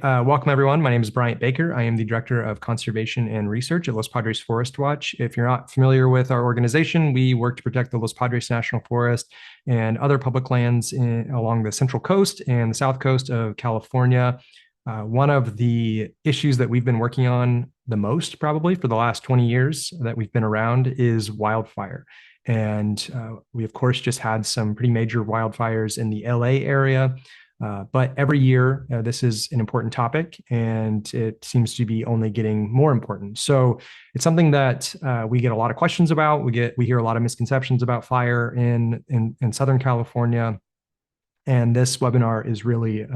Welcome, everyone. My name is Bryant Baker. I am the Director of Conservation and Research at Los Padres Forest Watch. If you're not familiar with our organization, we work to protect the Los Padres National Forest and other public lands along the Central Coast and the South Coast of California. One of the issues that we've been working on the most, probably for the last 20 years that we've been around, is wildfire. And we, of course, just had some pretty major wildfires in the LA area. But every year, this is an important topic, and it seems to be only getting more important. So it's something that we get a lot of questions about. We hear a lot of misconceptions about fire in Southern California, and this webinar is really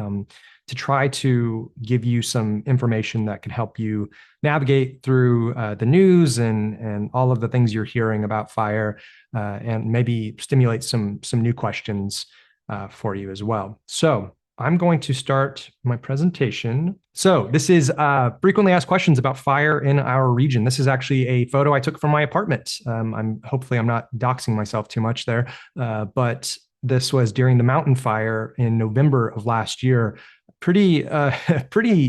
to try to give you some information that can help you navigate through the news and all of the things you're hearing about fire, and maybe stimulate some new questions for you as well. So I'm going to start my presentation. So this is frequently asked questions about fire in our region. This is actually a photo I took from my apartment. Hopefully I'm not doxing myself too much there, but this was during the mountain fire in November of last year. Pretty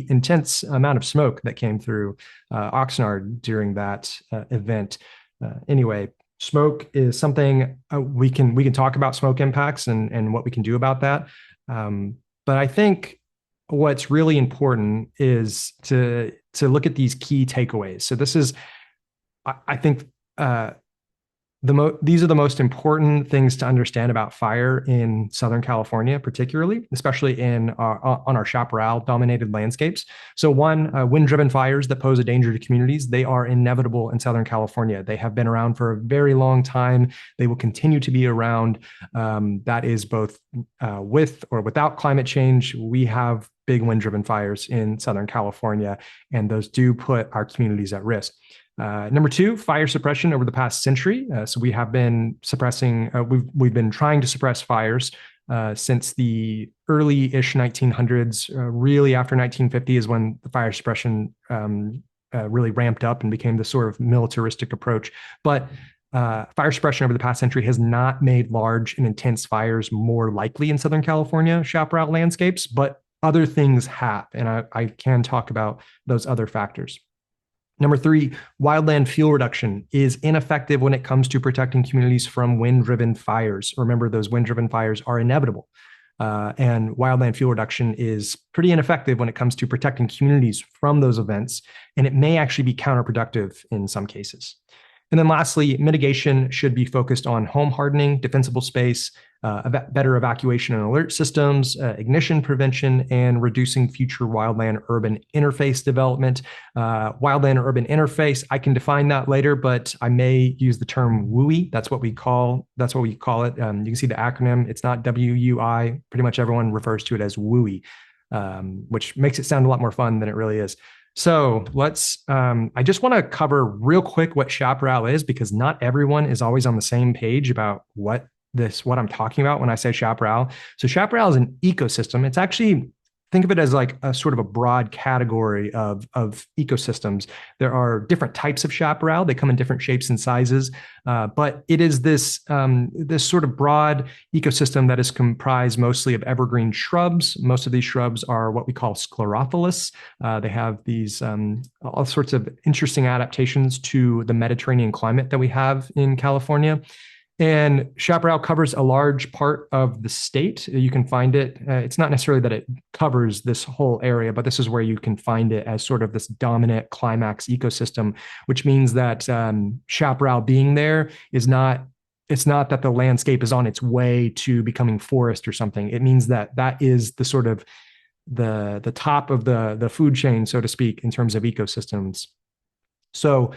intense amount of smoke that came through Oxnard during that event. Anyway, smoke is something we can talk about smoke impacts and what we can do about that. But I think what's really important is to look at these key takeaways. So this is, I think, these are the most important things to understand about fire in Southern California, particularly, especially on our chaparral dominated landscapes. So one, wind-driven fires that pose a danger to communities, they are inevitable in Southern California. They have been around for a very long time. They will continue to be around. That is both with or without climate change. We have big wind-driven fires in Southern California, and those do put our communities at risk. Number two, fire suppression over the past century. So we have been suppressing, we've been trying to suppress fires since the early-ish 1900s. Really after 1950 is when the fire suppression really ramped up and became the sort of militaristic approach. But fire suppression over the past century has not made large and intense fires more likely in Southern California chaparral landscapes, but other things have, and I can talk about those other factors. Number three, wildland fuel reduction is ineffective when it comes to protecting communities from wind-driven fires. Remember, those wind-driven fires are inevitable. And wildland fuel reduction is pretty ineffective when it comes to protecting communities from those events, and it may actually be counterproductive in some cases. And then lastly, mitigation should be focused on home hardening, defensible space, better evacuation and alert systems, ignition prevention, and reducing future wildland-urban interface development. Wildland-urban interface, I can define that later, but I may use the term WUI. That's what we call it. You can see the acronym. It's not WUI. Pretty much everyone refers to it as WUI, which makes it sound a lot more fun than it really is. So I just want to cover real quick what chaparral is, because not everyone is always on the same page about what I'm talking about when I say chaparral. So chaparral is an ecosystem. It's actually, think of it as like a sort of a broad category of ecosystems. There are different types of chaparral. They come in different shapes and sizes, but it is this sort of broad ecosystem that is comprised mostly of evergreen shrubs. Most of these shrubs are what we call sclerophyllous. They have these all sorts of interesting adaptations to the Mediterranean climate that we have in California. And chaparral covers a large part of the state. You can find it. It's not necessarily that it covers this whole area, but this is where you can find it as sort of this dominant climax ecosystem, which means that chaparral being there is not, it's not that the landscape is on its way to becoming forest or something. It means that that is the sort of the top of the food chain, so to speak, in terms of ecosystems. So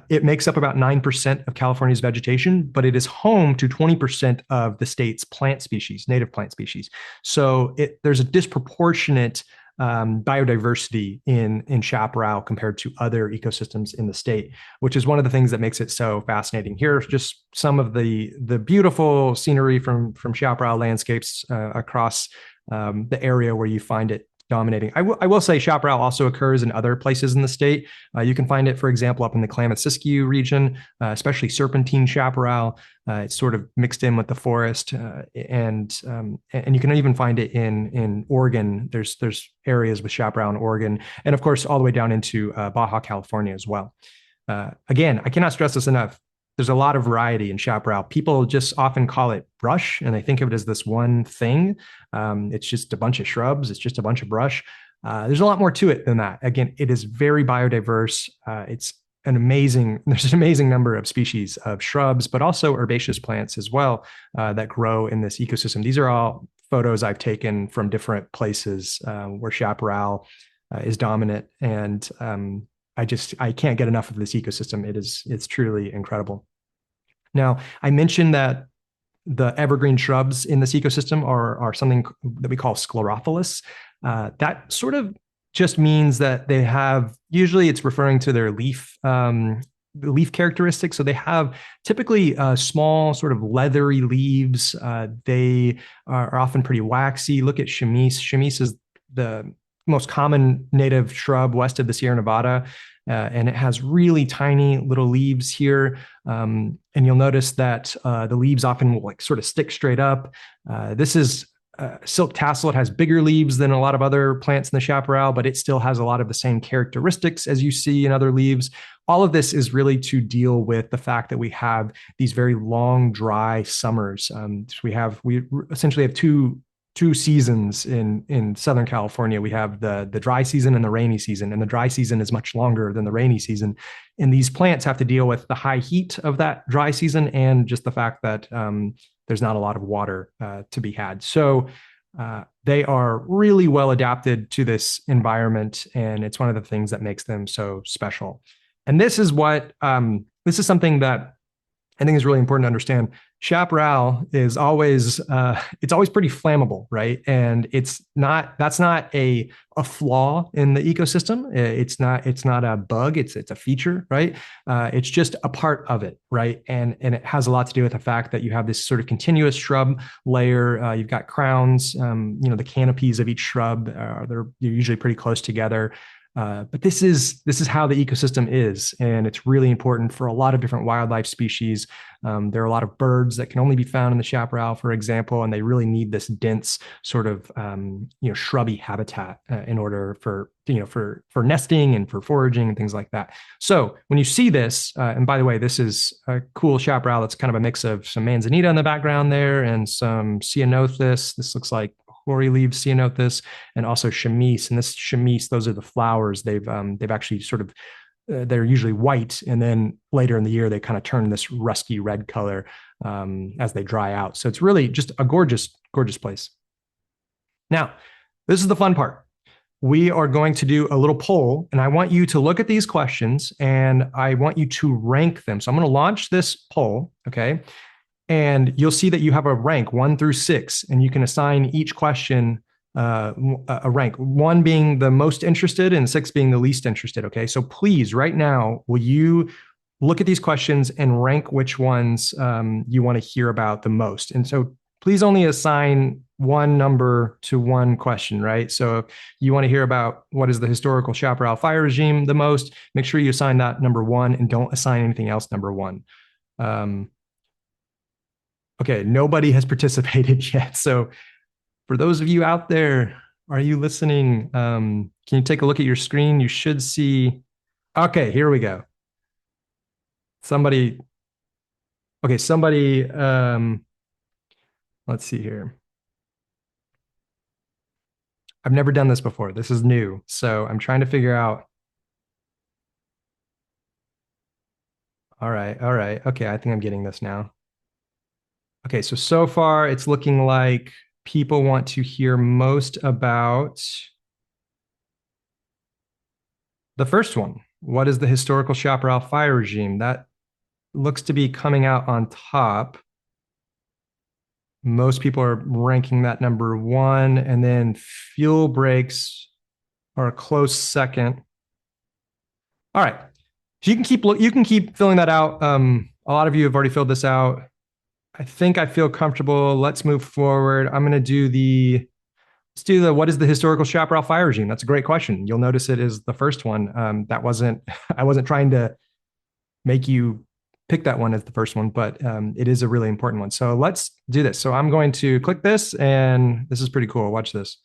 it makes up about 9% of California's vegetation, but it is home to 20% of the state's plant species, native plant species. So there's a disproportionate biodiversity in chaparral compared to other ecosystems in the state, which is one of the things that makes it so fascinating. Here's just some of the beautiful scenery from chaparral landscapes across the area where you find it. dominating. I will say chaparral also occurs in other places in the state. You can find it, for example, up in the Klamath-Siskiyou region, especially serpentine chaparral. It's sort of mixed in with the forest, and you can even find it in Oregon. There's areas with chaparral in Oregon, and of course all the way down into Baja California as well. Again, I cannot stress this enough. There's a lot of variety in chaparral. People just often call it brush, and they think of it as this one thing. It's just a bunch of shrubs. It's just a bunch of brush. There's a lot more to it than that. Again, it is very biodiverse. There's an amazing number of species of shrubs, but also herbaceous plants as well that grow in this ecosystem. These are all photos I've taken from different places where chaparral is dominant, and I can't get enough of this ecosystem. It's truly incredible. Now, I mentioned that the evergreen shrubs in this ecosystem are something that we call sclerophyllous. That sort of just means that they have, usually it's referring to their leaf characteristics. So they have typically small sort of leathery leaves. They are often pretty waxy. Look at chamise. Chamise is the most common native shrub west of the Sierra Nevada. And it has really tiny little leaves here. And you'll notice that the leaves often will like sort of stick straight up. This is silk tassel. It has bigger leaves than a lot of other plants in the chaparral, but it still has a lot of the same characteristics as you see in other leaves. All of this is really to deal with the fact that we have these very long, dry summers. So we essentially have two seasons in Southern California. We have the dry season and the rainy season, and the dry season is much longer than the rainy season. And these plants have to deal with the high heat of that dry season and just the fact that there's not a lot of water to be had. So they are really well adapted to this environment, and it's one of the things that makes them so special. And this is something that I think is really important to understand. Chaparral is always it's always pretty flammable, right? And that's not a flaw in the ecosystem. It's not a bug. It's a feature, right? It's just a part of it, right? And it has a lot to do with the fact that you have this sort of continuous shrub layer. You've got crowns. The canopies of each shrub they're usually pretty close together. But this is how the ecosystem is, and it's really important for a lot of different wildlife species. There are a lot of birds that can only be found in the chaparral, for example, and they really need this dense sort of shrubby habitat in order for nesting and for foraging and things like that. So when you see this, and by the way, this is a cool chaparral that's kind of a mix of some manzanita in the background there and some ceanothus. This looks like hoary leaves, ceanothus, and also chamise. And this chamise, those are the flowers. They've actually sort of they're usually white, and then later in the year they kind of turn this rusty red color as they dry out. So it's really just a gorgeous place. Now, this is the fun part. We are going to do a little poll, and I want you to look at these questions and I want you to rank them. So I'm going to launch this poll, okay? And you'll see that you have a rank 1 through 6, and you can assign each question a rank, 1 being the most interested and 6 being the least interested. Okay. So please, right now, will you look at these questions and rank which ones you want to hear about the most? And so please only assign one number to one question, right? So if you want to hear about what is the historical chaparral fire regime the most, make sure you assign that number 1 and don't assign anything else number 1. Okay, nobody has participated yet. So for those of you out there, are you listening? Can you take a look at your screen? You should see. Okay, here we go. Somebody. Let's see here. I've never done this before. This is new. So I'm trying to figure out. All right. Okay, I think I'm getting this now. Okay, so far it's looking like people want to hear most about the first one. What is the historical chaparral fire regime? That looks to be coming out on top. Most people are ranking that number 1, and then fuel breaks are a close second. All right, so you can keep filling that out. A lot of you have already filled this out. I think I feel comfortable. Let's move forward. I'm going to do Let's do the what is the historical Chaparral fire regime? That's a great question. You'll notice it is the first one. That wasn't I wasn't trying to make you pick that one as the first one, but it is a really important one. So let's do this. So I'm going to click this, and this is pretty cool. Watch this.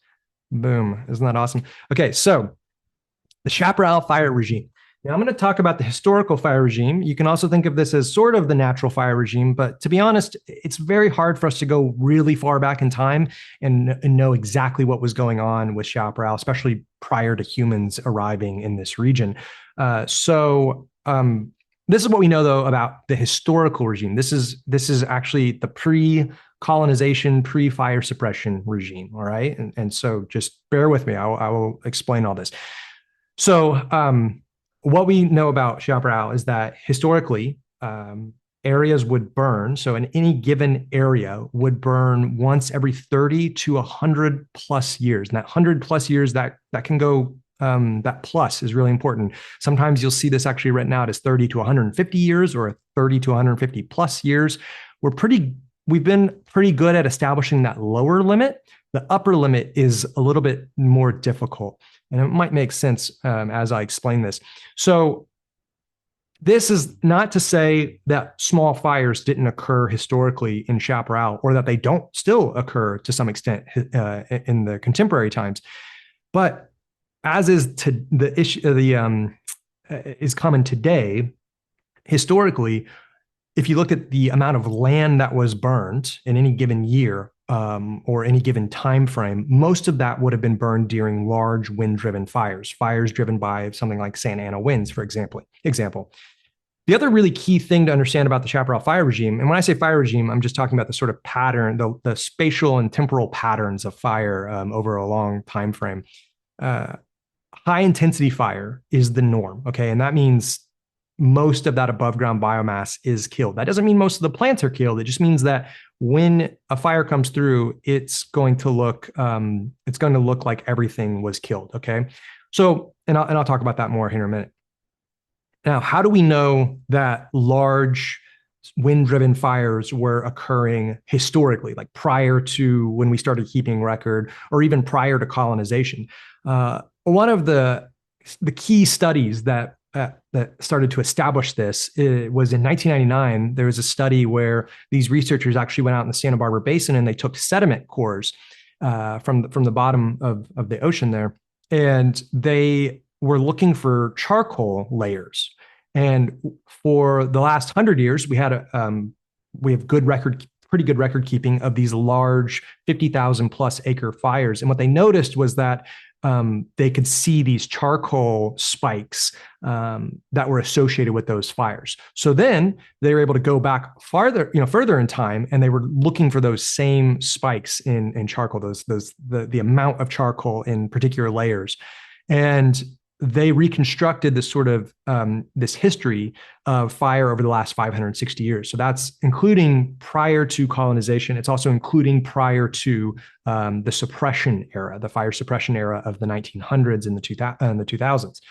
Boom. Isn't that awesome? Okay, so the Chaparral fire regime. Now, I'm going to talk about the historical fire regime. You can also think of this as sort of the natural fire regime, but to be honest, it's very hard for us to go really far back in time and know exactly what was going on with Chaparral, especially prior to humans arriving in this region. This is what we know, though, about the historical regime. This is actually the pre-colonization, pre-fire suppression regime. All right, and so just bear with me. I will explain all this. So, what we know about Chaparral is that historically, areas would burn. So, in any given area, would burn once every 30 to 100 plus years. And that 100 plus years, that can go. That plus is really important. Sometimes you'll see this actually written out as 30 to 150 years or 30 to 150 plus years. We've been pretty good at establishing that lower limit. The upper limit is a little bit more difficult, and it might make sense as I explain this. So this is not to say that small fires didn't occur historically in Chaparral, or that they don't still occur to some extent in the contemporary times, but as is to the issue, is common today. Historically, if you look at the amount of land that was burned in any given year or any given time frame, most of that would have been burned during large wind-driven fires driven by something like Santa Ana winds, for example. The other really key thing to understand about the Chaparral fire regime, and when I say fire regime, I'm just talking about the sort of pattern, the spatial and temporal patterns of fire over a long time frame. High intensity fire is the norm, okay? And that means most of that above ground biomass is killed. That doesn't mean most of the plants are killed. It just means that when a fire comes through, it's going to look like everything was killed, okay? So, and I'll talk about that more here in a minute. Now, how do we know that large wind-driven fires were occurring historically, like prior to when we started keeping record, or even prior to colonization? One of the key studies that started to establish this was in 1999. There was a study where these researchers actually went out in the Santa Barbara Basin and they took sediment cores from the bottom of the ocean there, and they were looking for charcoal layers. And for the last 100 years, we have pretty good record keeping of these large 50,000 plus acre fires. And what they noticed was that they could see these charcoal spikes that were associated with those fires. So then they were able to go back further in time, and they were looking for those same spikes in charcoal, the amount of charcoal in particular layers. And they reconstructed this sort of this history of fire over the last 560 years. So that's including prior to colonization. It's also including prior to the suppression era, the fire suppression era of the 1900s and the 2000s.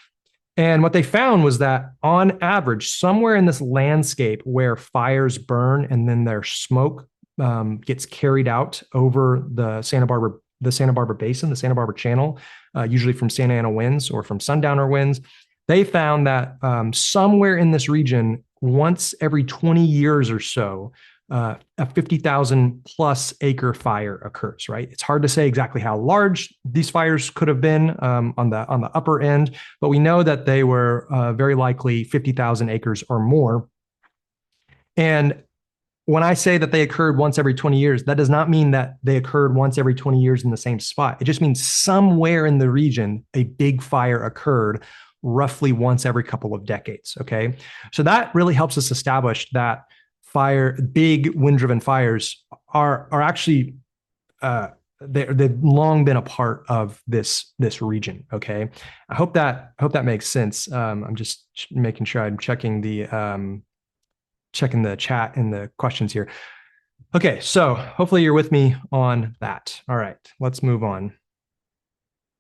And what they found was that on average, somewhere in this landscape where fires burn and then their smoke gets carried out over the Santa Barbara Basin, the Santa Barbara Channel, usually from Santa Ana winds or from sundowner winds, they found that somewhere in this region, once every 20 years or so, a 50,000 plus acre fire occurs, right? It's hard to say exactly how large these fires could have been on the upper end, but we know that they were very likely 50,000 acres or more. And when I say that they occurred once every 20 years, that does not mean that they occurred once every 20 years in the same spot. It just means somewhere in the region, a big fire occurred roughly once every couple of decades, okay? So that really helps us establish that big wind-driven fires are actually, they've long been a part of this region, okay? I hope that makes sense. I'm just making sure I'm checking the chat and the questions here. Okay, so hopefully you're with me on that. All right, let's move on.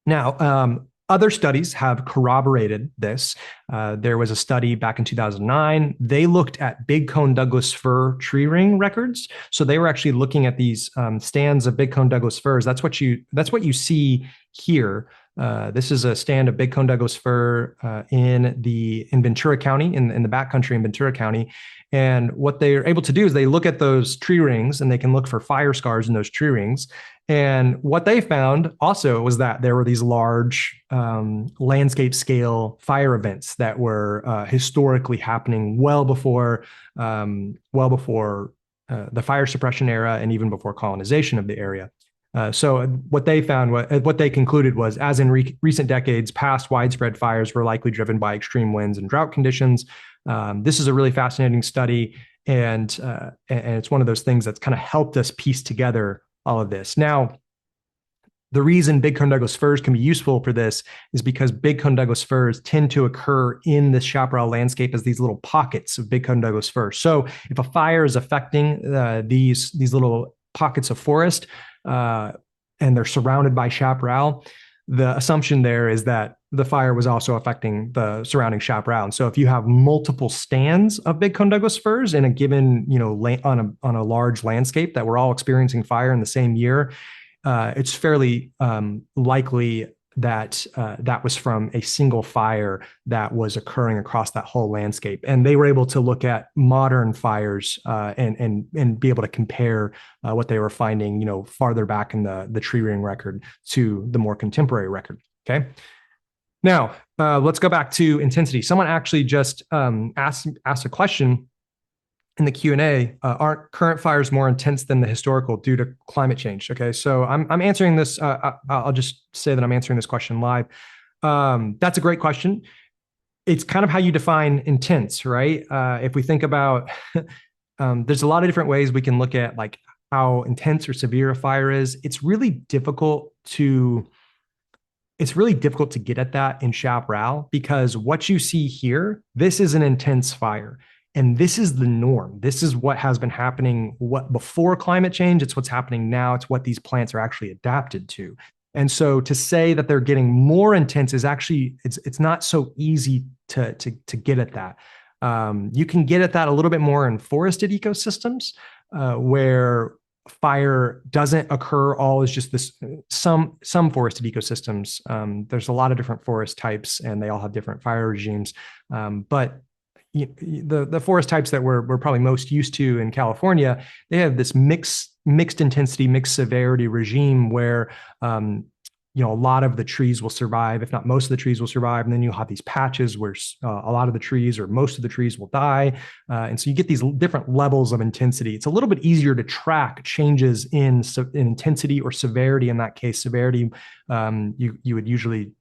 Now, Other studies have corroborated this. There was a study back in 2009. They looked at big cone Douglas fir tree ring records. So they were actually looking at these stands of big cone Douglas firs. That's what you see here. This is a stand of big cone Douglas fir in Ventura County, in the backcountry in Ventura County. And what they're able to do is they look at those tree rings and they can look for fire scars in those tree rings. And what they found also was that there were these large landscape scale fire events that were historically happening well before the fire suppression era and even before colonization of the area. So what they concluded was, as in recent decades, past widespread fires were likely driven by extreme winds and drought conditions. This is a really fascinating study, and it's one of those things that's kind of helped us piece together all of this. Now, the reason big cone Douglas firs can be useful for this is because big cone Douglas firs tend to occur in the chaparral landscape as these little pockets of big cone Douglas firs. So if a fire is affecting these little pockets of forest and they're surrounded by chaparral, the assumption there is that the fire was also affecting the surrounding chaparral. And so if you have multiple stands of big cone Douglas firs in a given, on a large landscape that we're all experiencing fire in the same year, it's fairly likely that that was from a single fire that was occurring across that whole landscape. And they were able to look at modern fires and be able to compare what they were finding, farther back in the tree ring record to the more contemporary record. Okay. Now, let's go back to intensity. Someone actually just asked a question in the Q&A. Aren't current fires more intense than the historical due to climate change? Okay, so I'm answering this. I'll just say that I'm answering this question live. That's a great question. It's kind of how you define intense, right? If we think about, there's a lot of different ways we can look at like how intense or severe a fire is. It's really difficult to get at that in chaparral, because what you see here, this is an intense fire. And this is the norm. This is what has been happening before climate change. It's what's happening now. It's what these plants are actually adapted to. And so to say that they're getting more intense is actually, it's not so easy to get at that. You can get at that a little bit more in forested ecosystems where fire doesn't occur all as just this. Some forested ecosystems, there's a lot of different forest types and they all have different fire regimes. But the forest types that we're probably most used to in California, they have this mixed intensity, mixed severity regime where a lot of the trees will survive, if not most of the trees will survive, and then you'll have these patches where a lot of the trees or most of the trees will die, and so you get these different levels of intensity. It's a little bit easier to track changes in intensity or severity. In that case, severity, you would usually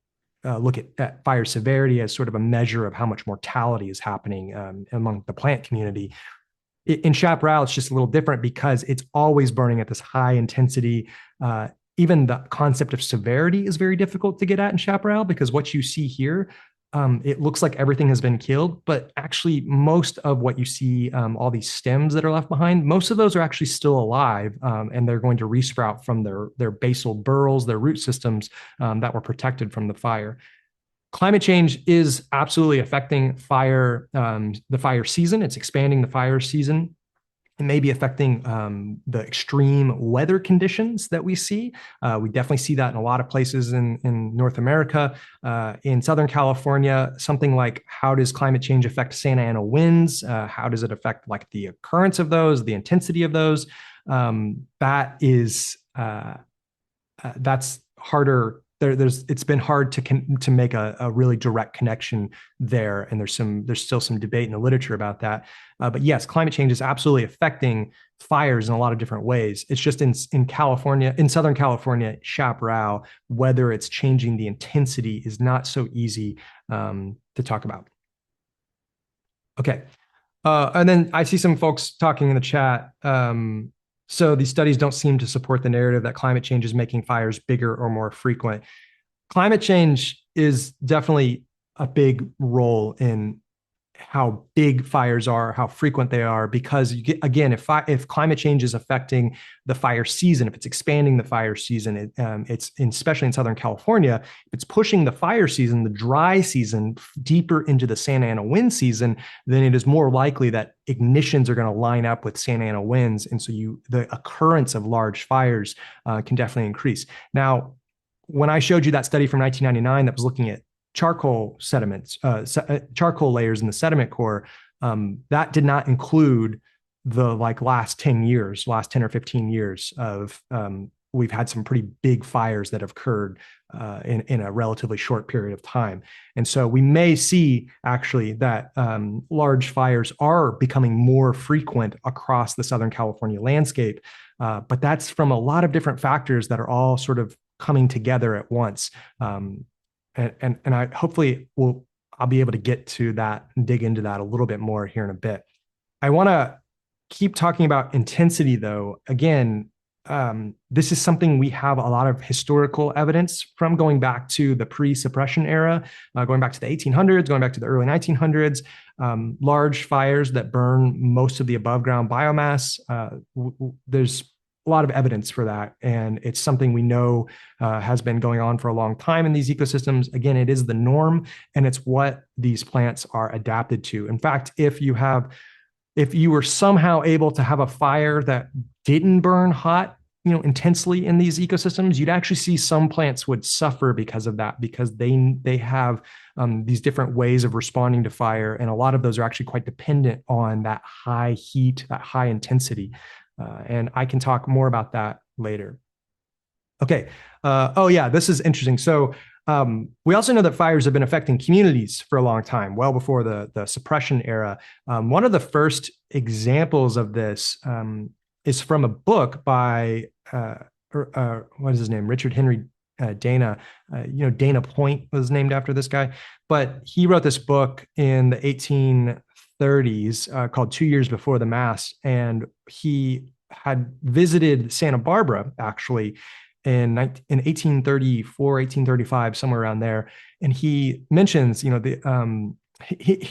look at fire severity as sort of a measure of how much mortality is happening among the plant community. In chaparral, it's just a little different because it's always burning at this high intensity. Even the concept of severity is very difficult to get at in chaparral, because what you see here, it looks like everything has been killed, but actually most of what you see, all these stems that are left behind, most of those are actually still alive, and they're going to resprout from their basal burrows, their root systems that were protected from the fire. Climate change is absolutely affecting the fire season. It's expanding the fire season. It may be affecting the extreme weather conditions that we see. We definitely see that in a lot of places in North America. In Southern California, something like, how does climate change affect Santa Ana winds? How does it affect like the occurrence of those, the intensity of those? That's harder. It's been hard to make a really direct connection there, and there's still some debate in the literature about that. But yes, climate change is absolutely affecting fires in a lot of different ways. It's just in California, in Southern California, chaparral, whether it's changing the intensity is not so easy to talk about. Okay, and then I see some folks talking in the chat. So these studies don't seem to support the narrative that climate change is making fires bigger or more frequent. Climate change is definitely a big role in how big fires are, how frequent they are, because you get, again, if climate change is affecting the fire season, if it's expanding the fire season, it's especially in Southern California, if it's pushing the fire season, the dry season, deeper into the Santa Ana wind season, then it is more likely that ignitions are going to line up with Santa Ana winds, and so the occurrence of large fires can definitely increase. Now, when I showed you that study from 1999 that was looking at charcoal sediments, charcoal layers in the sediment core, that did not include the last 10 years, last 10 or 15 years of we've had some pretty big fires that have occurred in a relatively short period of time. And so we may see actually that large fires are becoming more frequent across the Southern California landscape. But that's from a lot of different factors that are all sort of coming together at once. And I hopefully I'll be able to get to that and dig into that a little bit more here in a bit. I want to keep talking about intensity though. Again, this is something we have a lot of historical evidence from, going back to the pre-suppression era, going back to the 1800s, going back to the early 1900s, large fires that burn most of the above ground biomass. There's a lot of evidence for that. And it's something we know has been going on for a long time in these ecosystems. Again, it is the norm, and it's what these plants are adapted to. In fact, if you were somehow able to have a fire that didn't burn hot, intensely in these ecosystems, you'd actually see some plants would suffer because of that, because they have these different ways of responding to fire. And a lot of those are actually quite dependent on that high heat, that high intensity. And I can talk more about that later. Okay. Oh yeah, this is interesting. So we also know that fires have been affecting communities for a long time, well before the suppression era. One of the first examples of this is from a book by, what is his name? Richard Henry Dana. Dana Point was named after this guy, but he wrote this book in the 1830s called 2 Years Before the Mass. And he had visited Santa Barbara actually in 1834, 1835, somewhere around there. And he mentions, he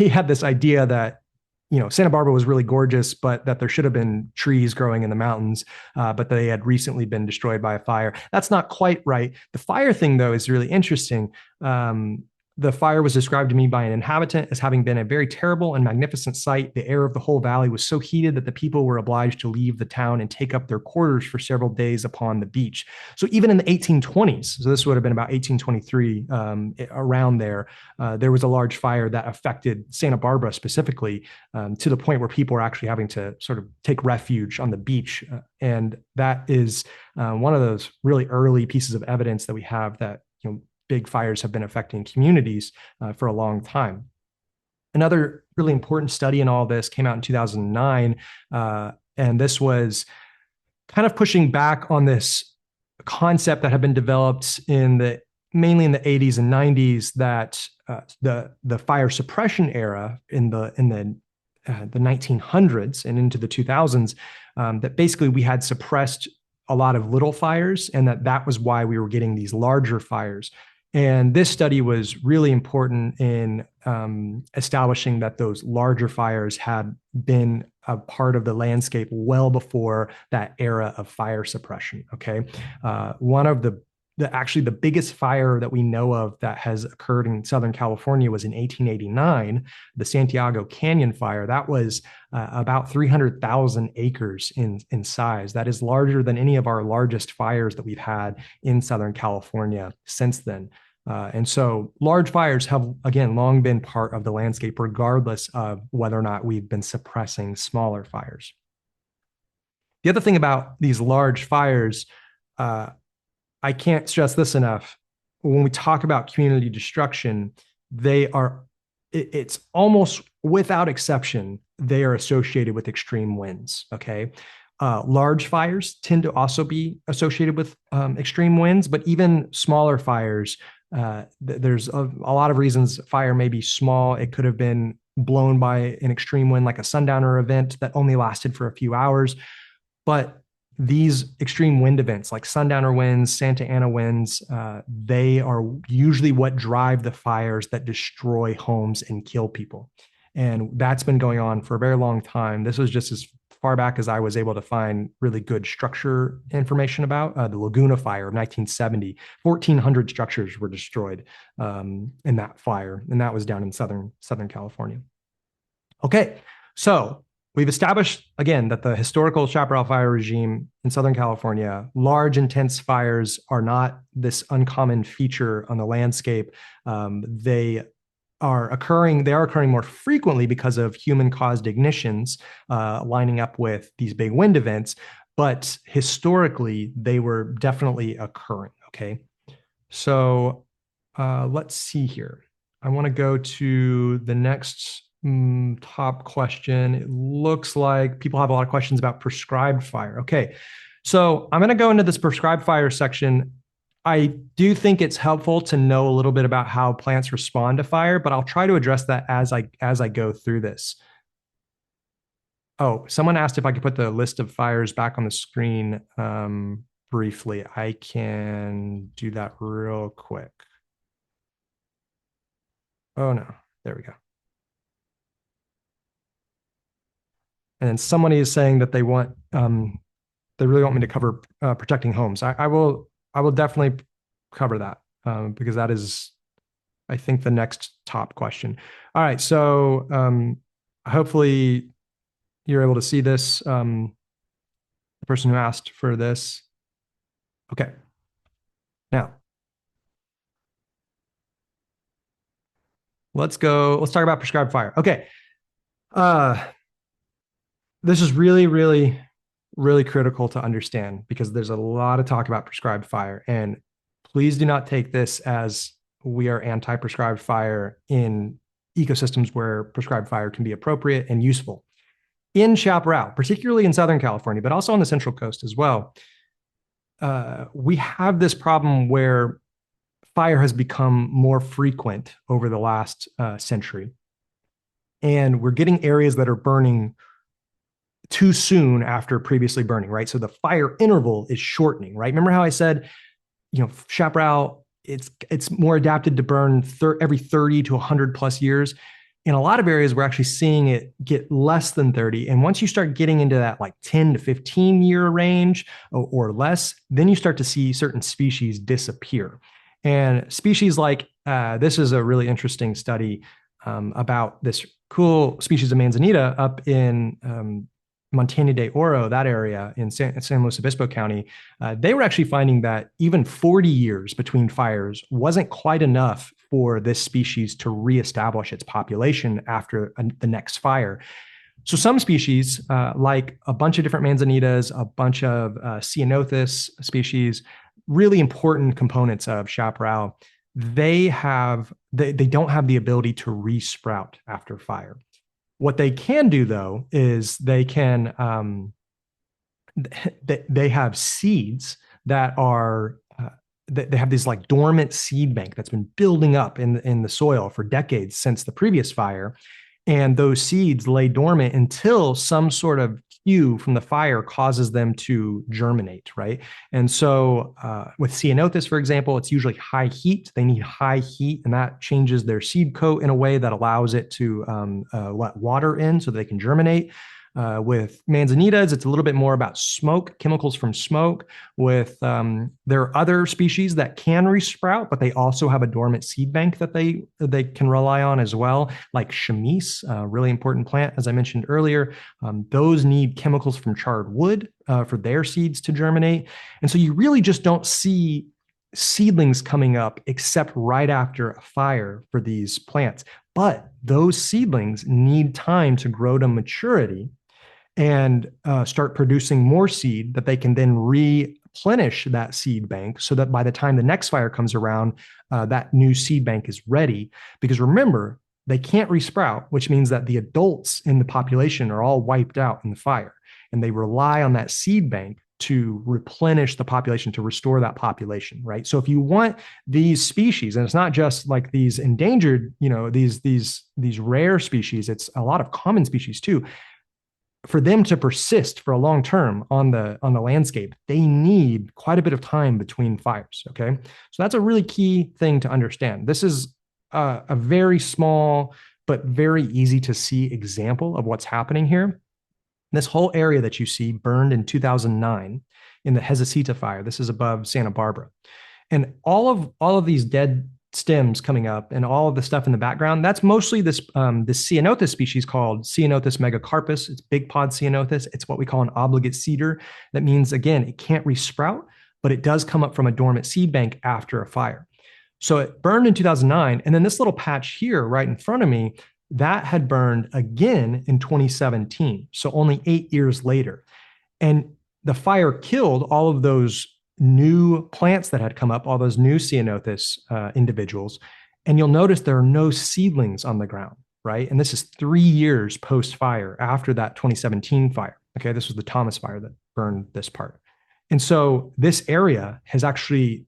had this idea that, Santa Barbara was really gorgeous, but that there should have been trees growing in the mountains, but they had recently been destroyed by a fire. That's not quite right. The fire thing, though, is really interesting. The fire was described to me by an inhabitant as having been a very terrible and magnificent sight. The air of the whole valley was so heated that the people were obliged to leave the town and take up their quarters for several days upon the beach. So even in the 1820s, so this would have been about 1823, around there, there was a large fire that affected Santa Barbara specifically, to the point where people were actually having to sort of take refuge on the beach. And that is one of those really early pieces of evidence that we have that, big fires have been affecting communities for a long time. Another really important study in all this came out in 2009, and this was kind of pushing back on this concept that had been developed mainly in the 80s and 90s, that the fire suppression era in the 1900s and into the 2000s, that basically we had suppressed a lot of little fires, and that was why we were getting these larger fires. And this study was really important in establishing that those larger fires had been a part of the landscape well before that era of fire suppression. Okay, one of actually the biggest fire that we know of that has occurred in Southern California was in 1889, the Santiago Canyon fire. That was about 300,000 acres in size. That is larger than any of our largest fires that we've had in Southern California since then. And so large fires have, again, long been part of the landscape, regardless of whether or not we've been suppressing smaller fires. The other thing about these large fires, I can't stress this enough. When we talk about community destruction, it's almost without exception, they are associated with extreme winds. Okay. Large fires tend to also be associated with extreme winds, but even smaller fires, there's a lot of reasons fire may be small. It could have been blown by an extreme wind, like a sundowner event that only lasted for a few hours. But these extreme wind events like sundowner winds, Santa Ana winds, they are usually what drive the fires that destroy homes and kill people. And that's been going on for a very long time. This was just as far back as I was able to find really good structure information about the Laguna fire of 1970. 1,400 structures were destroyed in that fire, and that was down in Southern California. Okay, so we've established again that the historical Chaparral fire regime in Southern California, large, intense fires are not this uncommon feature on the landscape. They are occurring more frequently because of human-caused ignitions lining up with these big wind events, but historically they were definitely occurring. Okay, so let's see here. I want to go to the next top question. It looks like people have a lot of questions about prescribed fire. Okay, so I'm going to go into this prescribed fire section. I do think it's helpful to know a little bit about how plants respond to fire, but I'll try to address that as I go through this. Oh, someone asked if I could put the list of fires back on the screen briefly. I can do that real quick. Oh no, there we go. And then somebody is saying that they really want me to cover protecting homes. I will definitely cover that because that is, I think, the next top question. All right, so hopefully you're able to see this. The person who asked for this. Okay. Now, let's talk about prescribed fire. Okay. This is really, really, really critical to understand because there's a lot of talk about prescribed fire. And please do not take this as we are anti-prescribed fire in ecosystems where prescribed fire can be appropriate and useful. In Chaparral, particularly in Southern California, but also on the Central Coast as well, we have this problem where fire has become more frequent over the last century. And we're getting areas that are burning too soon after previously burning, right? So the fire interval is shortening, right? Remember how I said, Chaparral, it's more adapted to burn every 30 to 100 plus years. In a lot of areas, we're actually seeing it get less than 30. And once you start getting into that like 10 to 15 year range or less, then you start to see certain species disappear. And species like this is a really interesting study about this cool species of manzanita up in Montaña de Oro, that area in San Luis Obispo County. They were actually finding that even 40 years between fires wasn't quite enough for this species to reestablish its population after the next fire. So some species, like a bunch of different manzanitas, a bunch of ceanothus species, really important components of Chaparral, they don't have the ability to resprout after fire. What they can do, though, is they have seeds that are they have this like dormant seed bank that's been building up in the soil for decades since the previous fire, and those seeds lay dormant until some sort of cue from the fire causes them to germinate, right? And so with ceanothus, for example, it's usually high heat. They need high heat, and that changes their seed coat in a way that allows it to let water in so they can germinate. With manzanitas, it's a little bit more about smoke, chemicals from smoke. With there are other species that can resprout, but they also have a dormant seed bank that they can rely on as well, like chamise, a really important plant, as I mentioned earlier. Those need chemicals from charred wood for their seeds to germinate. And so you really just don't see seedlings coming up except right after a fire for these plants. But those seedlings need time to grow to maturity and start producing more seed that they can then replenish that seed bank so that by the time the next fire comes around, that new seed bank is ready. Because remember, they can't resprout, which means that the adults in the population are all wiped out in the fire. And they rely on that seed bank to replenish the population, to restore that population, right? So if you want these species, and it's not just like these endangered, these rare species, it's a lot of common species too. For them to persist for a long term on the landscape, they need quite a bit of time between fires. Okay, so that's a really key thing to understand. This is a very small but very easy to see example of what's happening here. This whole area that you see burned in 2009 in the Hezecita fire. This is above Santa Barbara. And all of these dead stems coming up and all of the stuff in the background, that's mostly this ceanothus species called Ceanothus megacarpus. It's big pod ceanothus. It's what we call an obligate seeder. That means, again, it can't resprout, but it does come up from a dormant seed bank after a fire. So it burned in 2009. And then this little patch here right in front of me, that had burned again in 2017. So only 8 years later. And the fire killed all of those new plants that had come up, all those new ceanothus individuals. And you'll notice there are no seedlings on the ground, right? And this is 3 years post-fire after that 2017 fire. Okay, this was the Thomas fire that burned this part. And so this area has actually,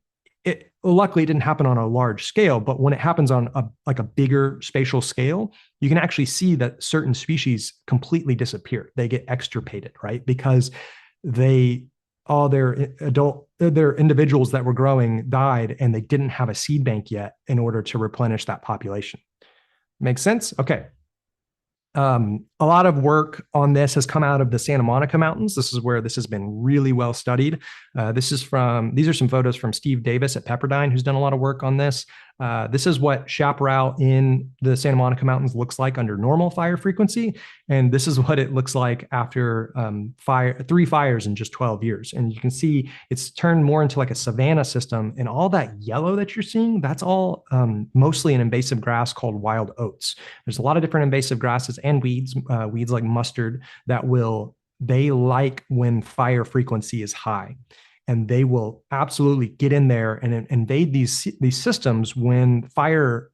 luckily it didn't happen on a large scale, but when it happens on a bigger spatial scale, you can actually see that certain species completely disappear. They get extirpated, right? Because all their individuals that were growing died and they didn't have a seed bank yet in order to replenish that population. Makes sense? Okay. A lot of work on this has come out of the Santa Monica Mountains. This is where this has been really well studied. These are some photos from Steve Davis at Pepperdine, who's done a lot of work on this. This is what chaparral in the Santa Monica Mountains looks like under normal fire frequency. And this is what it looks like after 3 fires in just 12 years. And you can see it's turned more into like a savanna system. And all that yellow that you're seeing, that's all mostly an invasive grass called wild oats. There's a lot of different invasive grasses and weeds like mustard they like when fire frequency is high. And they will absolutely get in there and invade these systems when fire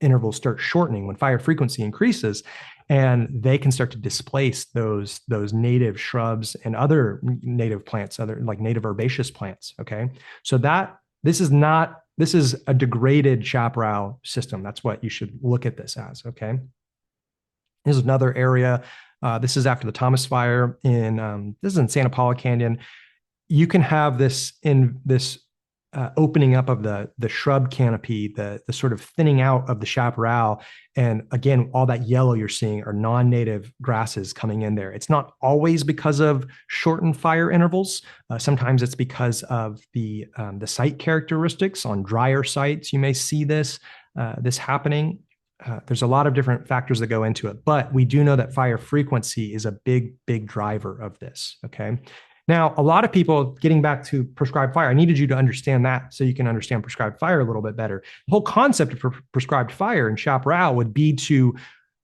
intervals start shortening, when fire frequency increases, and they can start to displace those native shrubs and other native plants, other like native herbaceous plants. Okay, so this is a degraded chaparral system. That's what you should look at this as. Okay, here's another area. This is after the Thomas fire this is in Santa Paula Canyon. You can have this opening up of the shrub canopy, the sort of thinning out of the chaparral. And again, all that yellow you're seeing are non-native grasses coming in there. It's not always because of shortened fire intervals. Sometimes it's because of the site characteristics. On drier sites, you may see this happening. There's a lot of different factors that go into it, but we do know that fire frequency is a big, big driver of this, okay? Now, a lot of people, getting back to prescribed fire, I needed you to understand that so you can understand prescribed fire a little bit better. The whole concept of prescribed fire in chaparral would be to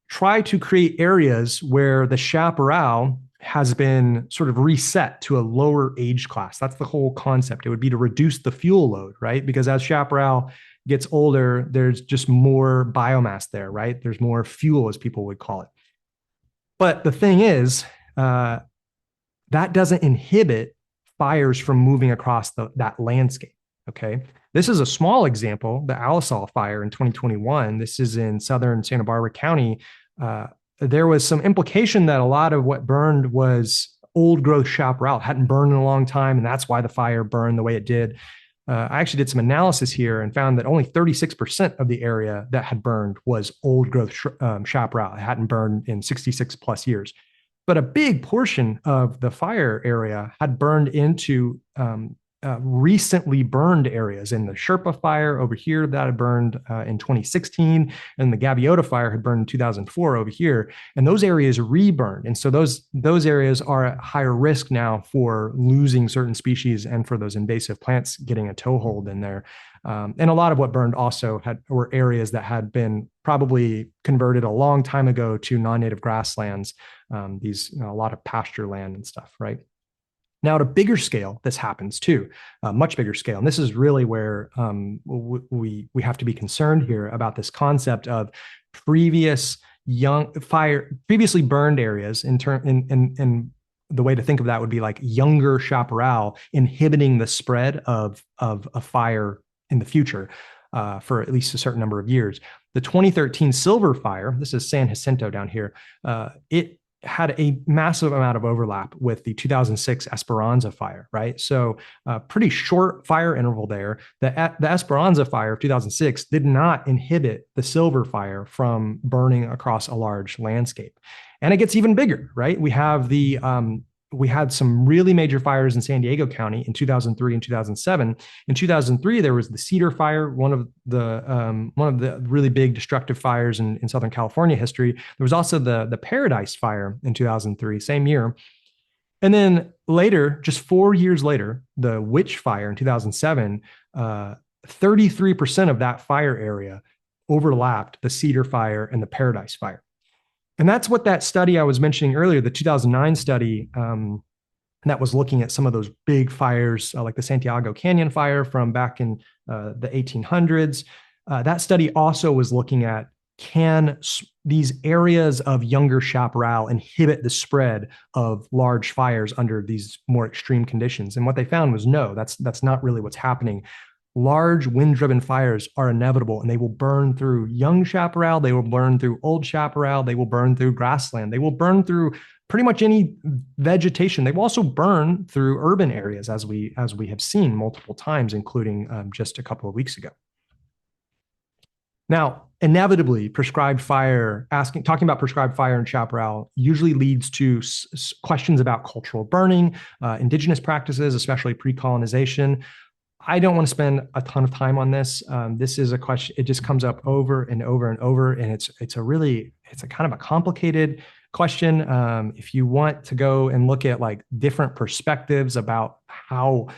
try to create areas where the chaparral has been sort of reset to a lower age class. That's the whole concept. It would be to reduce the fuel load, right? Because as chaparral gets older, there's just more biomass there, right? There's more fuel, as people would call it. But the thing is, that doesn't inhibit fires from moving across that landscape, okay? This is a small example, the Alisal fire in 2021. This is in southern Santa Barbara County. There was some implication that a lot of what burned was old growth chaparral. It hadn't burned in a long time, and that's why the fire burned the way it did. I actually did some analysis here and found that only 36% of the area that had burned was old growth chaparral. It hadn't burned in 66 plus years. But a big portion of the fire area had burned into recently burned areas. In the Sherpa fire over here, that had burned in 2016, and the Gaviota fire had burned in 2004 over here. And those areas reburned. And so those areas are at higher risk now for losing certain species and for those invasive plants getting a toehold in there. And a lot of what burned also were areas that had been probably converted a long time ago to non-native grasslands, a lot of pasture land and stuff, right? Now, at a bigger scale, this happens too, much bigger scale. And this is really where we have to be concerned here about this concept of previously burned areas. In the way to think of that would be like younger chaparral inhibiting the spread of a fire in the future for at least a certain number of years. The 2013 Silver Fire, this is San Jacinto down here, had a massive amount of overlap with the 2006 Esperanza fire, right? So, pretty short fire interval there. The Esperanza fire of 2006 did not inhibit the silver fire from burning across a large landscape. And it gets even bigger, right? We had some really major fires in San Diego County in 2003 and 2007. In 2003, there was the Cedar Fire, one of the really big destructive fires in Southern California history. There was also the Paradise Fire in 2003, same year. And then later, just 4 years later, the Witch Fire in 2007, 33% of that fire area overlapped the Cedar Fire and the Paradise Fire. And that's what that study I was mentioning earlier, the 2009 study, that was looking at some of those big fires, like the Santiago Canyon fire from back in the 1800s. That study also was looking at, can these areas of younger chaparral inhibit the spread of large fires under these more extreme conditions? And what they found was no, that's not really what's happening. Large wind-driven fires are inevitable, and they will burn through young chaparral, they will burn through old chaparral, they will burn through grassland, they will burn through pretty much any vegetation. They will also burn through urban areas, as we have seen multiple times, including just a couple of weeks ago. Now, inevitably, talking about prescribed fire in chaparral usually leads to questions about cultural burning, indigenous practices, especially pre-colonization. I don't want to spend a ton of time on this. This is a question, it just comes up over and over and over. And it's a kind of a complicated question. If you want to go and look at like different perspectives about how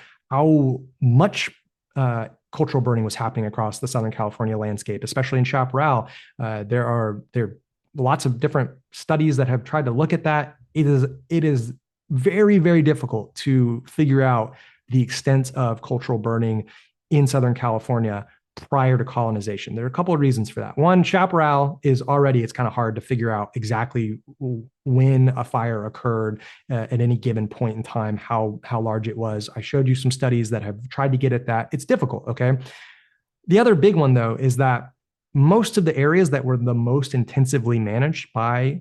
much cultural burning was happening across the Southern California landscape, especially in chaparral, there are lots of different studies that have tried to look at that. It is very, very difficult to figure out the extent of cultural burning in Southern California prior to colonization. There are a couple of reasons for that. One, chaparral it's kind of hard to figure out exactly when a fire occurred at any given point in time, how large it was. I showed you some studies that have tried to get at that. It's difficult, okay? The other big one, though, is that most of the areas that were the most intensively managed by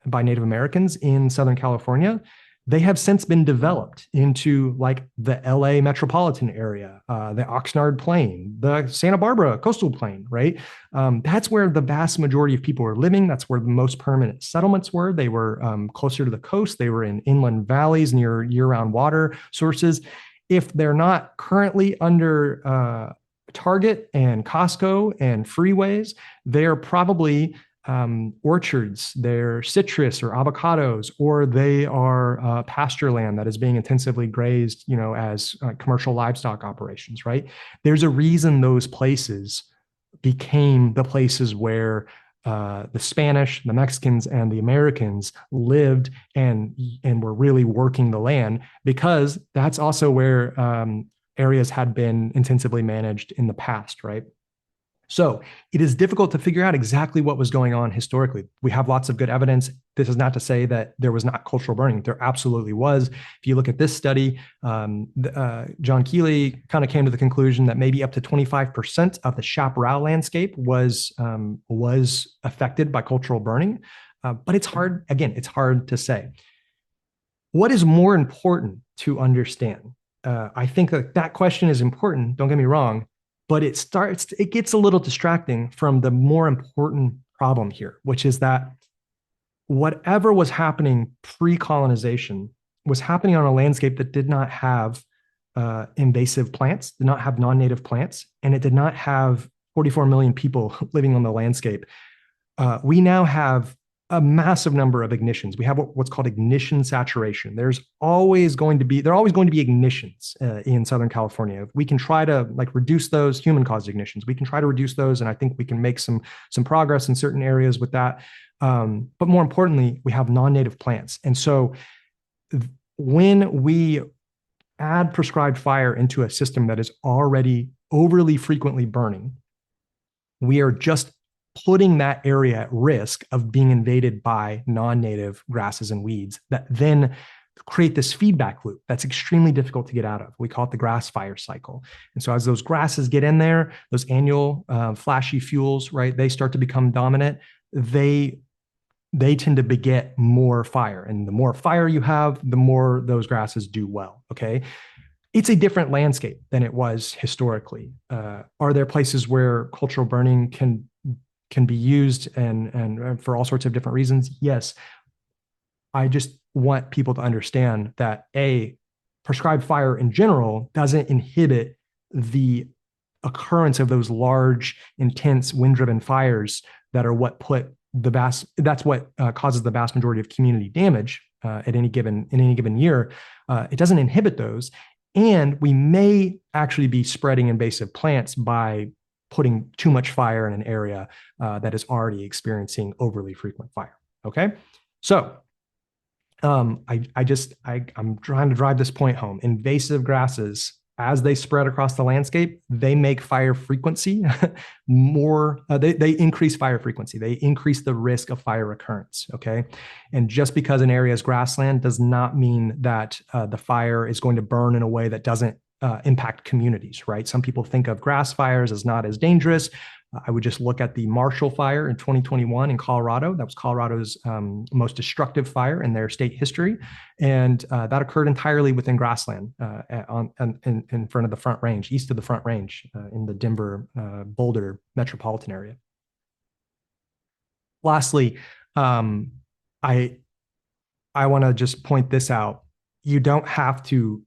Native Americans in Southern California, they have since been developed into like the LA metropolitan area, the Oxnard Plain, the Santa Barbara coastal plain, right? That's where the vast majority of people were living. That's where the most permanent settlements were. They were closer to the coast. They were in inland valleys near year-round water sources. If they're not currently under Target and Costco and freeways, they're probably orchards, they're citrus or avocados, or they are pasture land that is being intensively grazed, as commercial livestock operations, right? There's a reason those places became the places where the Spanish, the Mexicans, and the Americans lived and were really working the land, because that's also where areas had been intensively managed in the past, right? So it is difficult to figure out exactly what was going on historically. We have lots of good evidence. This is not to say that there was not cultural burning. There absolutely was. If you look at this study, John Keeley kind of came to the conclusion that maybe up to 25% of the chaparral landscape was affected by cultural burning. But it's hard to say. What is more important to understand? I think that question is important, don't get me wrong, but it gets a little distracting from the more important problem here, which is that whatever was happening pre-colonization was happening on a landscape that did not have invasive plants, did not have non-native plants, and it did not have 44 million people living on the landscape. We now have a massive number of ignitions. We have what's called ignition saturation. There are always going to be ignitions in Southern California. If we can try to reduce those human-caused ignitions, we can try to reduce those, and I think we can make some progress in certain areas with that. But more importantly, we have non-native plants, and so when we add prescribed fire into a system that is already overly frequently burning, we are just putting that area at risk of being invaded by non-native grasses and weeds that then create this feedback loop that's extremely difficult to get out of. We call it the grass fire cycle. And so as those grasses get in there, those annual flashy fuels, right, they start to become dominant. They they tend to beget more fire. And the more fire you have, the more those grasses do well. Okay. It's a different landscape than it was historically. Are there places where cultural burning can be used and for all sorts of different reasons? Yes. I just want people to understand that prescribed fire in general doesn't inhibit the occurrence of those large, intense, wind-driven fires that are what that's what causes the vast majority of community damage in any given year. It doesn't inhibit those, and we may actually be spreading invasive plants by putting too much fire in an area that is already experiencing overly frequent fire. Okay, so I'm trying to drive this point home. Invasive grasses, as they spread across the landscape, they make fire frequency more. They increase fire frequency. They increase the risk of fire recurrence. Okay, and just because an area is grassland does not mean that the fire is going to burn in a way that doesn't impact communities. Right? Some people think of grass fires as not as dangerous. I would just look at the Marshall Fire in 2021 in Colorado. That was Colorado's most destructive fire in their state history. And that occurred entirely within grassland in front of the Front Range, east of the Front Range in the Denver, Boulder metropolitan area. Lastly, I want to just point this out. You don't have to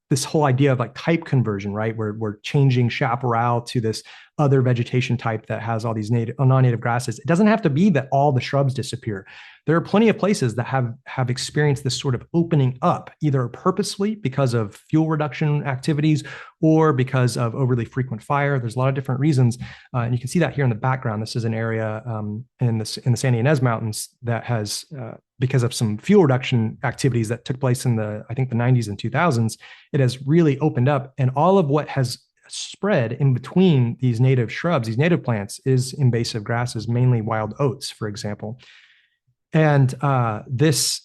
this whole idea of like type conversion, right? We're changing chaparral to this other vegetation type that has all these non-native grasses. It doesn't have to be that all the shrubs disappear. There are plenty of places that have experienced this sort of opening up, either purposely because of fuel reduction activities or because of overly frequent fire. There's a lot of different reasons. And you can see that here in the background. This is an area in the San Ynez Mountains that has, because of some fuel reduction activities that took place in I think the 90s and 2000s, it has really opened up. And all of what has spread in between these native shrubs, these native plants, is invasive grasses, mainly wild oats, for example. And this,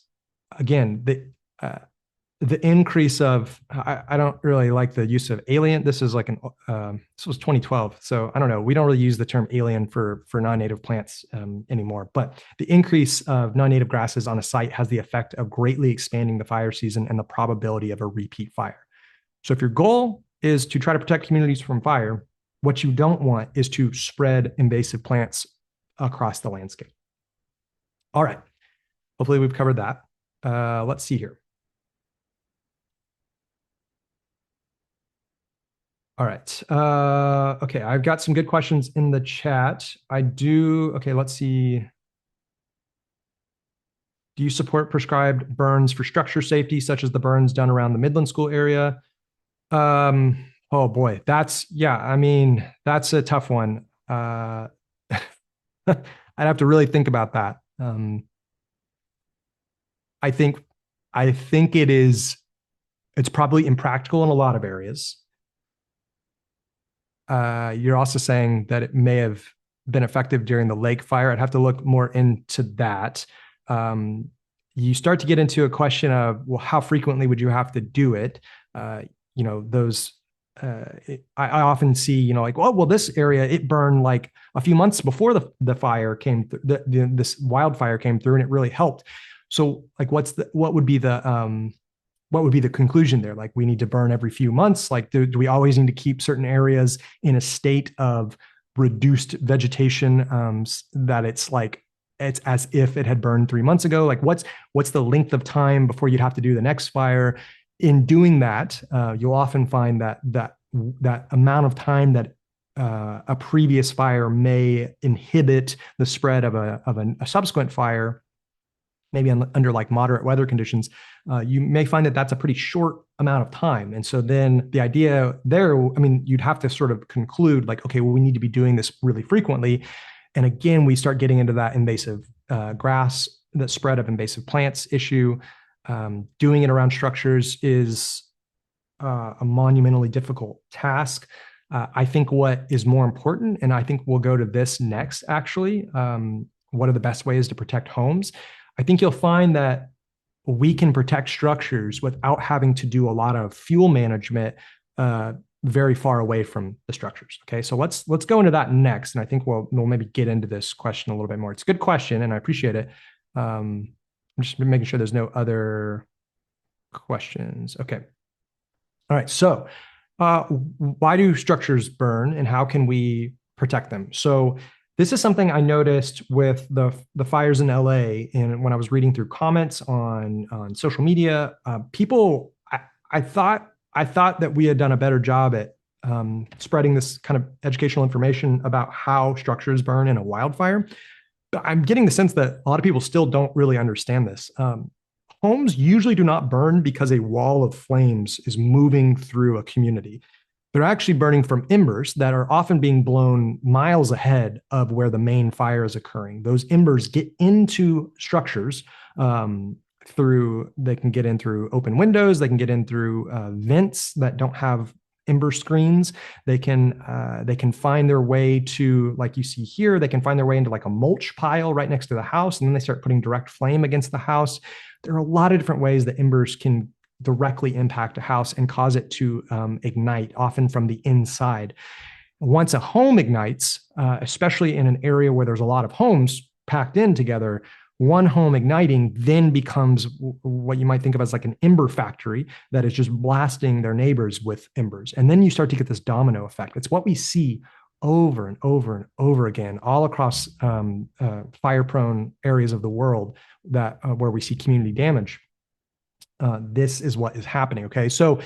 again, the increase of, I don't really like the use of alien. This is like this was 2012. So I don't know. We don't really use the term alien for non-native plants anymore. But the increase of non-native grasses on a site has the effect of greatly expanding the fire season and the probability of a repeat fire. So if your goal is to try to protect communities from fire, what you don't want is to spread invasive plants across the landscape. All right. Hopefully we've covered that. Let's see here. All right. Okay, I've got some good questions in the chat. Okay, let's see. Do you support prescribed burns for structure safety, such as the burns done around the Midland School area? Oh boy, that's a tough one. I'd have to really think about that. I think it's probably impractical in a lot of areas. You're also saying that it may have been effective during the lake fire. I'd have to look more into that. You start to get into a question of, well, how frequently would you have to do it? I often see, like, well, this area, it burned like a few months before the fire came through, this wildfire came through, and it really helped. So like, what would be the conclusion there? Like, we need to burn every few months? Like, do we always need to keep certain areas in a state of reduced vegetation, that it's as if it had burned 3 months ago? Like, what's the length of time before you'd have to do the next fire? In doing that, you'll often find that amount of time that a previous fire may inhibit the spread of a subsequent fire, maybe under like moderate weather conditions, you may find that that's a pretty short amount of time. And so then the idea there, you'd have to sort of conclude like, okay, well, we need to be doing this really frequently. And again, we start getting into that invasive grass, the spread of invasive plants issue. Doing it around structures is a monumentally difficult task. I think what is more important, and I think we'll go to this next actually, what are the best ways to protect homes? I think you'll find that we can protect structures without having to do a lot of fuel management very far away from the structures. Okay, so let's go into that next, and I think we'll maybe get into this question a little bit more. It's a good question, and I appreciate it. I'm just making sure there's no other questions. Okay. All right. So, why do structures burn, and how can we protect them? So, this is something I noticed with the fires in LA, and when I was reading through comments on social media, people, I thought that we had done a better job at spreading this kind of educational information about how structures burn in a wildfire. But I'm getting the sense that a lot of people still don't really understand this. Homes usually do not burn because a wall of flames is moving through a community. They're actually burning from embers that are often being blown miles ahead of where the main fire is occurring. Those embers get into structures they can get in through open windows, they can get in through vents that don't have ember screens. They can find their way to, like you see here, they can find their way into like a mulch pile right next to the house, and then they start putting direct flame against the house. There are a lot of different ways that embers can directly impact a house and cause it to ignite, often from the inside. Once a home ignites, especially in an area where there's a lot of homes packed in together, one home igniting then becomes what you might think of as like an ember factory that is just blasting their neighbors with embers. And then you start to get this domino effect. It's what we see over and over and over again all across fire-prone areas of the world that where we see community damage. This is what is happening. Okay, so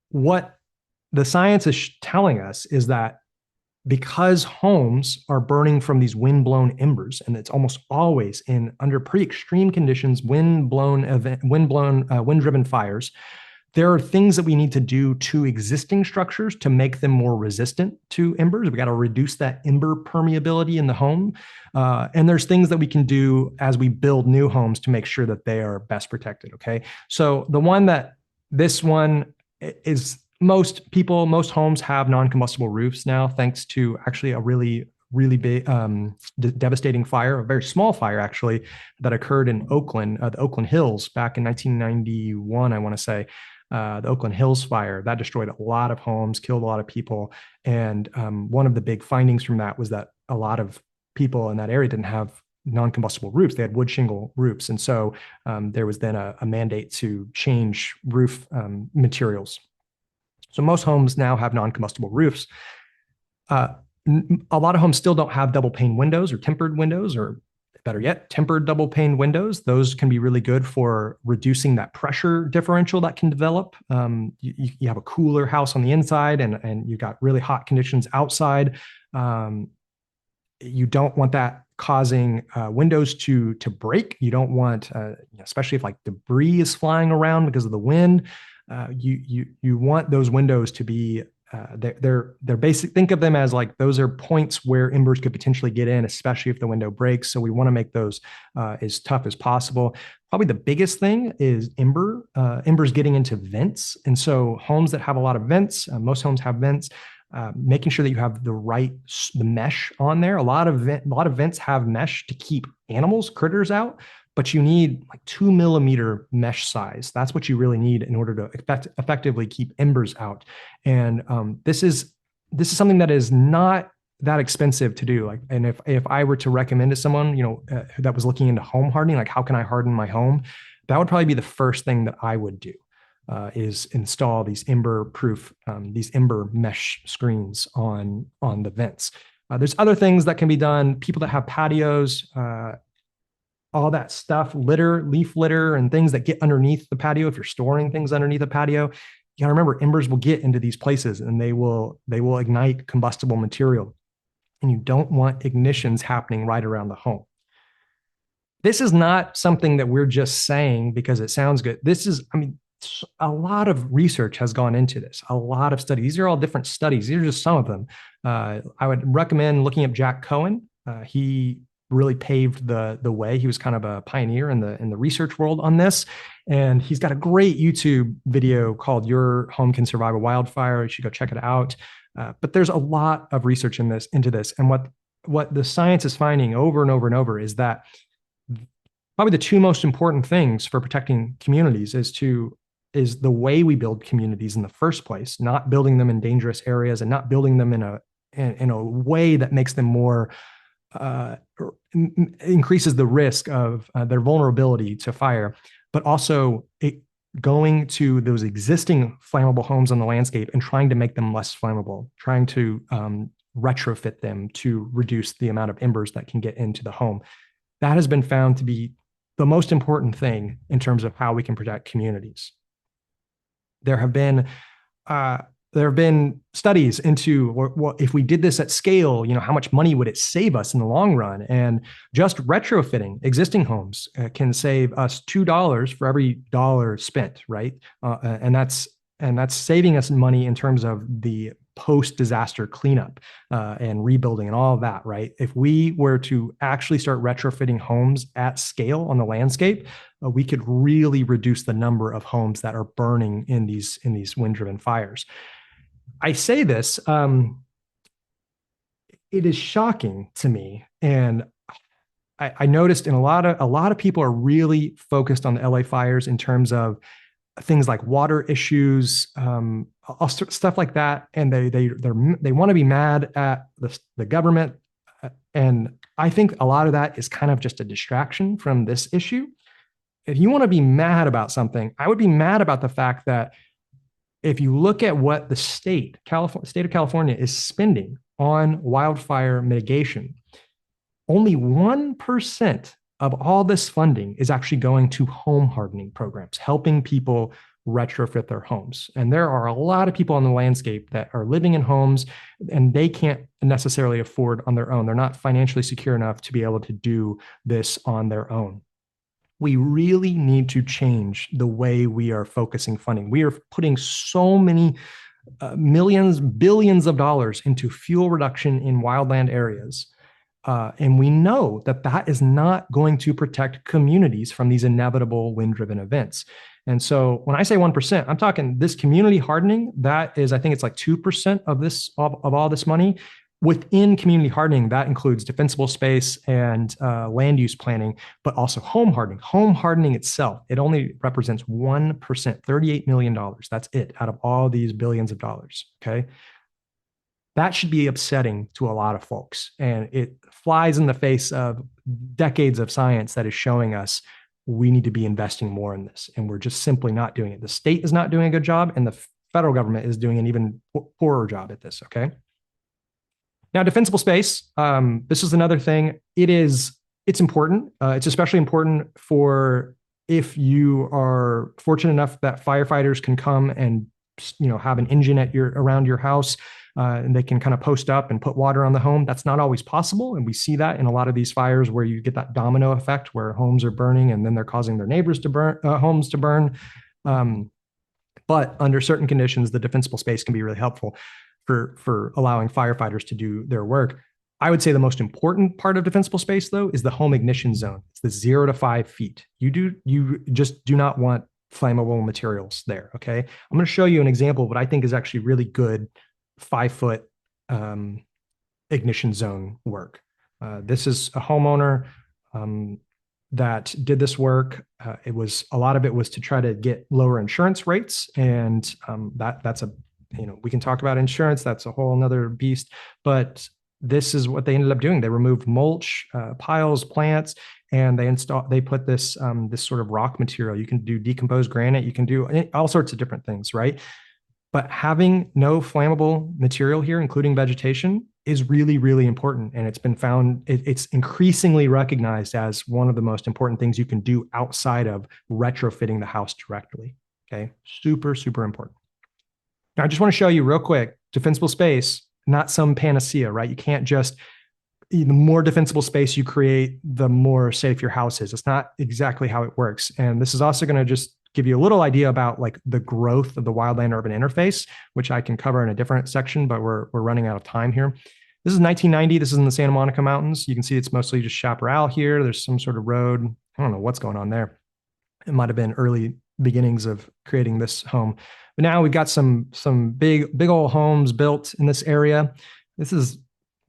what the science is telling us is that because homes are burning from these wind-blown embers, and it's almost always in under pretty extreme conditions, wind-driven fires, there are things that we need to do to existing structures to make them more resistant to embers. We got to reduce that ember permeability in the home. And there's things that we can do as we build new homes to make sure that they are best protected. Okay. So this one is most homes have non-combustible roofs now, thanks to actually a really big, devastating fire, a very small fire actually, that occurred in Oakland, the Oakland Hills back in 1991, I want to say. The Oakland Hills fire that destroyed a lot of homes, killed a lot of people. And one of the big findings from that was that a lot of people in that area didn't have non-combustible roofs. They had wood shingle roofs. And so there was then a mandate to change roof materials. So most homes now have non-combustible roofs. A lot of homes still don't have double pane windows or tempered windows, or better yet, tempered double pane windows. Those can be really good for reducing that pressure differential that can develop. You have a cooler house on the inside, and you've got really hot conditions outside. You don't want that causing windows to break. You don't want, especially if like debris is flying around because of the wind. You want those windows to be they're basic. Think of them as like those are points where embers could potentially get in, especially if the window breaks. So we want to make those as tough as possible. Probably the biggest thing is embers getting into vents. And so homes that have a lot of vents, most homes have vents. Making sure that you have the mesh on there. A lot of vents have mesh to keep critters out. But you need like 2 millimeter mesh size. That's what you really need in order to effectively keep embers out. And this is something that is not that expensive to do. Like, and if I were to recommend to someone, that was looking into home hardening, like how can I harden my home, that would probably be the first thing that I would do. Is install these ember mesh screens on the vents. There's other things that can be done. People that have patios. All that stuff, leaf litter, and things that get underneath the patio. If you're storing things underneath the patio, you got to remember embers will get into these places and they will ignite combustible material. And you don't want ignitions happening right around the home. This is not something that we're just saying because it sounds good. A lot of research has gone into this, a lot of studies. These are all different studies. These are just some of them. I would recommend looking up Jack Cohen. He really paved the way. He was kind of a pioneer in the research world on this. And he's got a great YouTube video called Your Home Can Survive a Wildfire. You should go check it out. But there's a lot of research into this. And what the science is finding over and over and over is that probably the two most important things for protecting communities is to is the way we build communities in the first place, not building them in dangerous areas and not building them in a way that makes them more uh, increases the risk of their vulnerability to fire, but also going to those existing flammable homes on the landscape and trying to make them less flammable, trying to retrofit them to reduce the amount of embers that can get into the home. That has been found to be the most important thing in terms of how we can protect communities. There have been uh, studies into what if we did this at scale, how much money would it save us in the long run? And just retrofitting existing homes can save us $2 for every dollar spent, right? And that's saving us money in terms of the post-disaster cleanup and rebuilding and all of that, right? If we were to actually start retrofitting homes at scale on the landscape, we could really reduce the number of homes that are burning in these wind-driven fires. I say this, it is shocking to me, and I noticed in a lot of people are really focused on the LA fires in terms of things like water issues, stuff like that, and they want to be mad at the government, and I think a lot of that is kind of just a distraction from this issue. If you want to be mad about something, I would be mad about the fact that if you look at what the state of California is spending on wildfire mitigation, only 1% of all this funding is actually going to home hardening programs, helping people retrofit their homes. And there are a lot of people on the landscape that are living in homes and they can't necessarily afford on their own. They're not financially secure enough to be able to do this on their own. We really need to change the way we are focusing funding. We are putting so many millions, billions of dollars into fuel reduction in wildland areas. And we know that that is not going to protect communities from these inevitable wind-driven events. And so when I say 1%, I'm talking this community hardening, that is, I think it's like 2% of all this money. Within community hardening, that includes defensible space and land use planning, but also home hardening. Home hardening itself, it only represents 1%, $38 million. That's it out of all these billions of dollars, okay? That should be upsetting to a lot of folks. And it flies in the face of decades of science that is showing us we need to be investing more in this. And we're just simply not doing it. The state is not doing a good job, and the federal government is doing an even poorer job at this, okay? Now, defensible space, this is another thing. It's important. It's especially important for if you are fortunate enough that firefighters can come and have an engine around your house, and they can kind of post up and put water on the home. That's not always possible, and we see that in a lot of these fires where you get that domino effect where homes are burning and then they're causing their neighbors to burn, homes to burn. But under certain conditions, the defensible space can be really helpful for allowing firefighters to do their work. I would say the most important part of defensible space, though, is the home ignition zone. It's the 0 to 5 feet. You just do not want flammable materials there, okay? I'm going to show you an example of what I think is actually really good 5-foot ignition zone work. This is a homeowner that did this work. A lot of it was to try to get lower insurance rates, and that's a we can talk about insurance. That's a whole nother beast, but this is what they ended up doing. They removed mulch, piles, plants, and they put this sort of rock material. You can do decomposed granite. You can do all sorts of different things, right? But having no flammable material here, including vegetation, is really, really important. And it's been found, it's increasingly recognized as one of the most important things you can do outside of retrofitting the house directly. Okay. Super, super important. Now, I just want to show you real quick, defensible space, not some panacea, right? You can't just, the more defensible space you create, the more safe your house is. It's not exactly how it works. And this is also going to just give you a little idea about like the growth of the wildland urban interface, which I can cover in a different section, but we're running out of time here. This is 1990. This is in the Santa Monica Mountains. You can see it's mostly just chaparral here. There's some sort of road. I don't know what's going on there. It might have been early beginnings of creating this home. But now we've got some big old homes built in this area. This is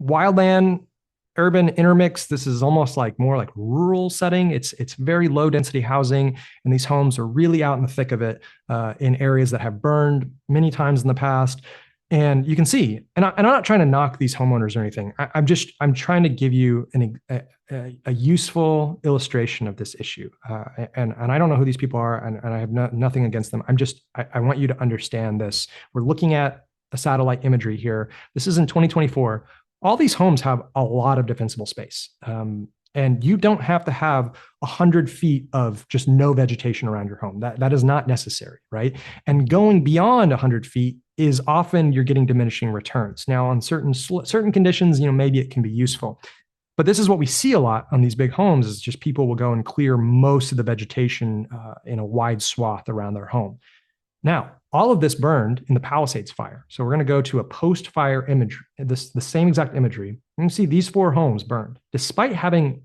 wildland urban intermix. This is almost like more like rural setting. It's very low density housing, and these homes are really out in the thick of it in areas that have burned many times in the past. And you can see, and I'm not trying to knock these homeowners or anything. I'm trying to give you a useful illustration of this issue. And I don't know who these people are, and I have nothing against them. I want you to understand this. We're looking at a satellite imagery here. This is in 2024. All these homes have a lot of defensible space. And you don't have to have 100 feet of just no vegetation around your home. That is not necessary, right? And going beyond 100 feet is often you're getting diminishing returns. Now, on certain conditions, maybe it can be useful. But this is what we see a lot on these big homes is just people will go and clear most of the vegetation in a wide swath around their home. Now, all of this burned in the Palisades fire. So we're going to go to a post-fire image, the same exact imagery. You can see these 4 homes burned, despite having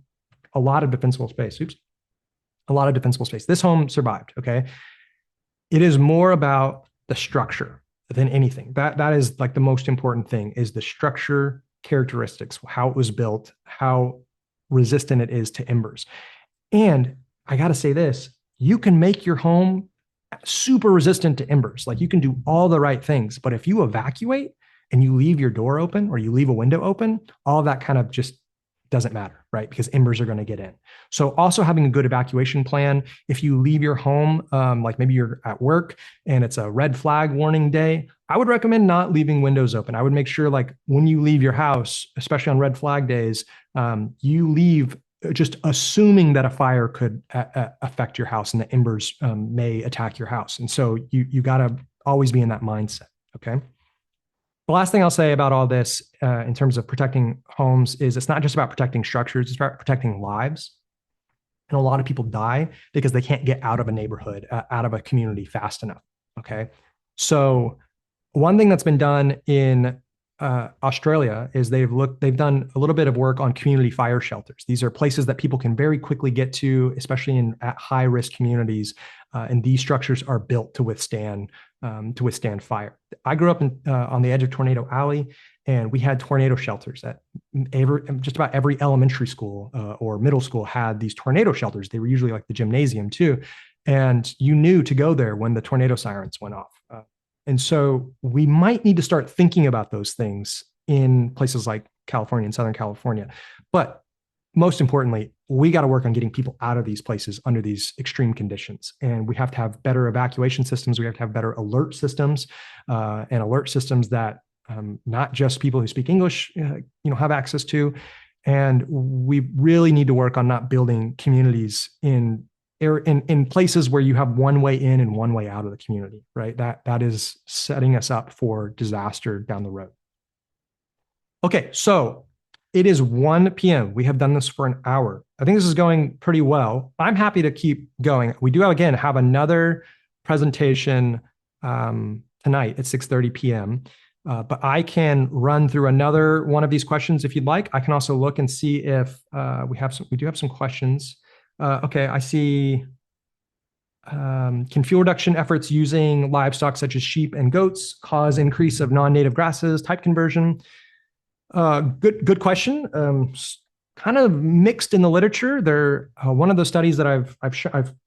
a lot of defensible space. A lot of defensible space. This home survived, okay? It is more about the structure than anything. That is like the most important thing is the structure characteristics, how it was built, how resistant it is to embers. And I got to say this, you can make your home super resistant to embers. Like you can do all the right things, but if you evacuate and you leave your door open or you leave a window open, all of that kind of just doesn't matter, right? Because embers are going to get in. So also having a good evacuation plan. If you leave your home, like maybe you're at work and it's a red flag warning day, I would recommend not leaving windows open. I would make sure like when you leave your house, especially on red flag days, you leave just assuming that a fire could affect your house and the embers may attack your house. And so you got to always be in that mindset, okay? The last thing I'll say about all this in terms of protecting homes is it's not just about protecting structures, it's about protecting lives. And a lot of people die because they can't get out of a neighborhood, out of a community fast enough, okay? So one thing that's been done in Australia is they've done a little bit of work on community fire shelters. These are places that people can very quickly get to, especially at high risk communities. And these structures are built to withstand fire. I grew up on the edge of Tornado Alley, and we had tornado shelters at just about every elementary school or middle school had these tornado shelters. They were usually like the gymnasium too. And you knew to go there when the tornado sirens went off. And so we might need to start thinking about those things in places like California and Southern California. But most importantly, we got to work on getting people out of these places under these extreme conditions. And we have to have better evacuation systems. We have to have better alert systems and alert systems that not just people who speak English, have access to. And we really need to work on not building communities in places where you have one way in and one way out of the community, right? That is setting us up for disaster down the road. Okay, so it is 1 p.m. We have done this for an hour. I think this is going pretty well. I'm happy to keep going. We do have another presentation tonight at 6:30 p.m. But I can run through another one of these questions if you'd like. I can also look and see if we do have some questions. Okay, I see. Can fuel reduction efforts using livestock such as sheep and goats cause increase of non-native grasses, type conversion? Good question. Kind of mixed in the literature. There, one of the studies that I've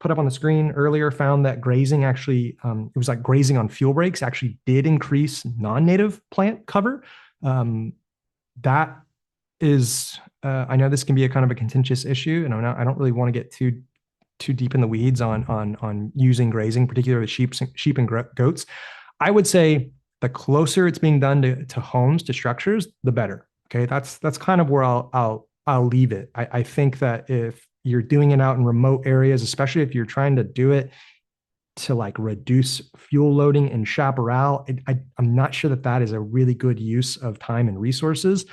put up on the screen earlier found that grazing actually, it was like grazing on fuel breaks actually did increase non-native plant cover. That is, I know this can be a kind of a contentious issue, and I don't really want to get too deep in the weeds on using grazing, particularly sheep and goats. I would say the closer it's being done to homes, to structures, the better. Okay, that's kind of where I'll leave it. I think that if you're doing it out in remote areas, especially if you're trying to do it to like reduce fuel loading in Chaparral, I'm not sure that is a really good use of time and resources.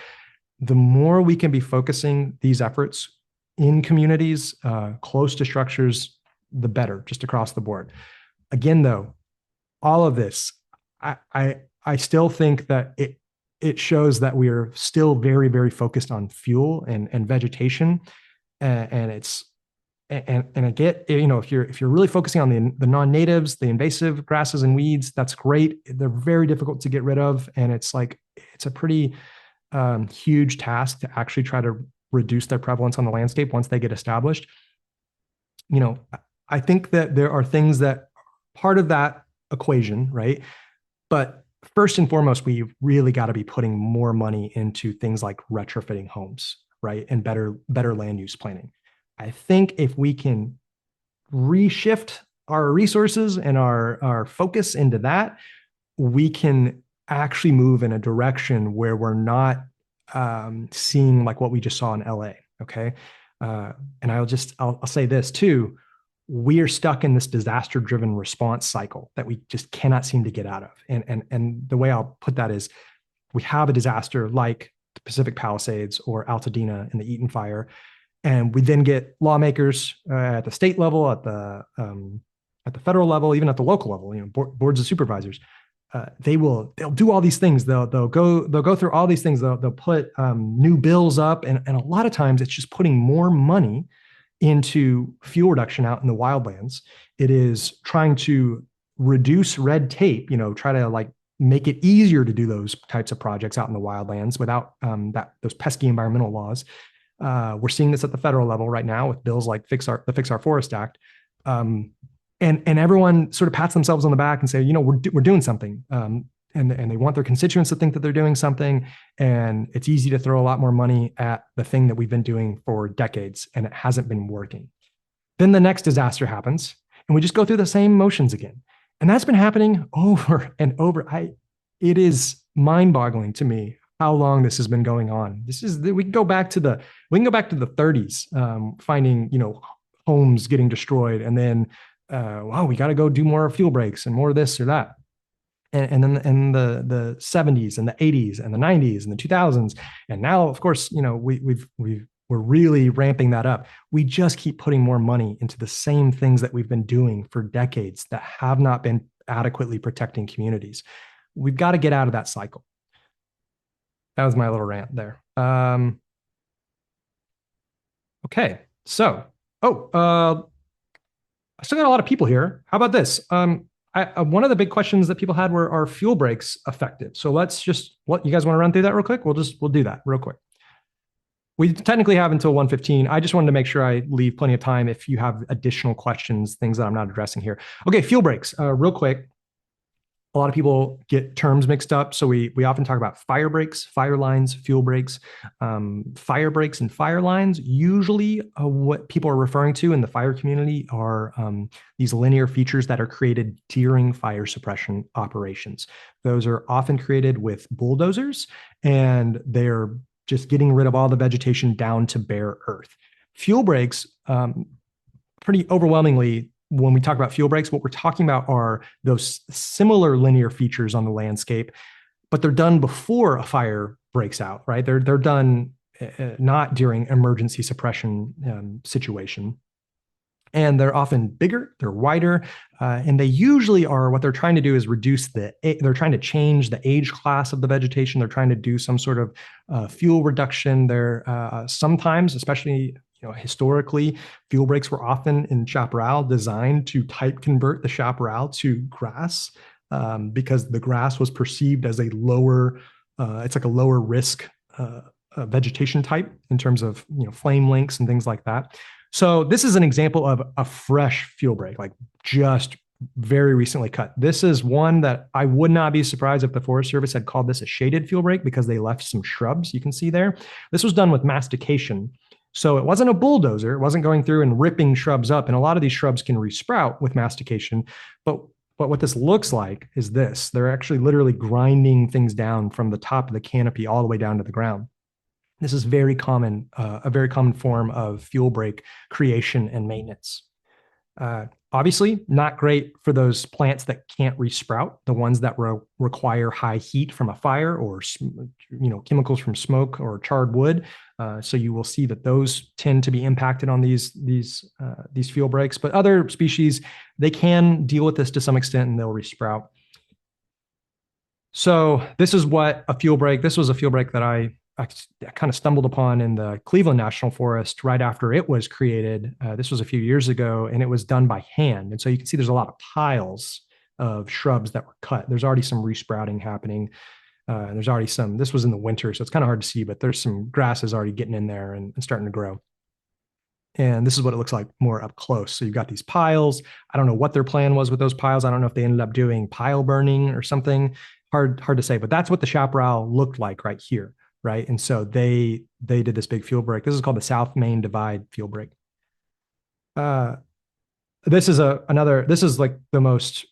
The more we can be focusing these efforts in communities close to structures, the better, just across the board. Again, though, all of this, I still think that it shows that we are still very, very focused on fuel and vegetation, and I get, if you're really focusing on the non-natives, the invasive grasses and weeds, that's great. They're very difficult to get rid of, and it's a pretty huge task to actually try to reduce their prevalence on the landscape once they get established. You know, I think that there are things that part of that equation, right? But first and foremost, we really got to be putting more money into things like retrofitting homes, right? And better land use planning. I think if we can reshift our resources and our focus into that, we can actually move in a direction where we're not seeing like what we just saw in LA. Okay. And I'll say this too. We are stuck in this disaster driven response cycle that we just cannot seem to get out of. And the way I'll put that is we have a disaster like the Pacific Palisades or Altadena in the Eaton fire. And we then get lawmakers at the state level, at the federal level, even at the local level, boards of supervisors. They'll do all these things. They'll go through all these things. They'll put new bills up, and a lot of times it's just putting more money into fuel reduction out in the wildlands. It is trying to reduce red tape. Try to like make it easier to do those types of projects out in the wildlands without those pesky environmental laws. We're seeing this at the federal level right now with bills like the Fix Our Forest Act. And everyone sort of pats themselves on the back and say, we're doing something. And they want their constituents to think that they're doing something. And it's easy to throw a lot more money at the thing that we've been doing for decades and it hasn't been working. Then the next disaster happens and we just go through the same motions again. And that's been happening over and over. It is mind-boggling to me how long this has been going on. We can go back to the 30s, finding, homes getting destroyed, and then we got to go do more fuel breaks and more of this or that. And then in the 70s and the 80s and the 90s and the 2000s. And now, of course, we're really ramping that up. We just keep putting more money into the same things that we've been doing for decades that have not been adequately protecting communities. We've got to get out of that cycle. That was my little rant there. Okay. So, I still got a lot of people here. How about this? One of the big questions that people had were, are fuel breaks effective? So you guys want to run through that real quick? We'll do that real quick. We technically have until 1:15. I just wanted to make sure I leave plenty of time if you have additional questions, things that I'm not addressing here. Okay, fuel breaks, real quick. A lot of people get terms mixed up. So we often talk about fire breaks, fire lines, fuel breaks. Fire breaks and fire lines, usually what people are referring to in the fire community are these linear features that are created during fire suppression operations. Those are often created with bulldozers, and they're just getting rid of all the vegetation down to bare earth. Fuel breaks, pretty overwhelmingly, when we talk about fuel breaks, what we're talking about are those similar linear features on the landscape, but they're done before a fire breaks out, right? They're done not during emergency suppression situation. And they're often bigger, they're wider, and they usually are, what they're trying to do is they're trying to change the age class of the vegetation. They're trying to do some sort of fuel reduction. They're sometimes, especially historically, fuel breaks were often in chaparral designed to type convert the chaparral to grass because the grass was perceived as a lower risk vegetation type in terms of flame lengths and things like that. So this is an example of a fresh fuel break, like just very recently cut. This is one that I would not be surprised if the Forest Service had called this a shaded fuel break because they left some shrubs. You can see there. This was done with mastication. So it wasn't a bulldozer. It wasn't going through and ripping shrubs up. And a lot of these shrubs can resprout with mastication. But what this looks like is this. They're actually literally grinding things down from the top of the canopy all the way down to the ground. This is very common, a very common form of fuel break creation and maintenance. Obviously, not great for those plants that can't resprout, the ones that require high heat from a fire or chemicals from smoke or charred wood. So you will see that those tend to be impacted on these fuel breaks. But other species, they can deal with this to some extent and they'll resprout. So this is what a fuel break. This was a fuel break that I kind of stumbled upon in the Cleveland National Forest right after it was created. This was a few years ago, and it was done by hand. And so you can see there's a lot of piles of shrubs that were cut. There's already some resprouting happening. And there's already some, this was in the winter, so it's kind of hard to see, but there's some grasses already getting in there and starting to grow. And this is what it looks like more up close. So you've got these piles. I don't know what their plan was with those piles. I don't know if they ended up doing pile burning or something. Hard to say, but that's what the chaparral looked like right here, right? And so they did this big fuel break. This is called the South Main Divide fuel break. Uh, this is this is like the most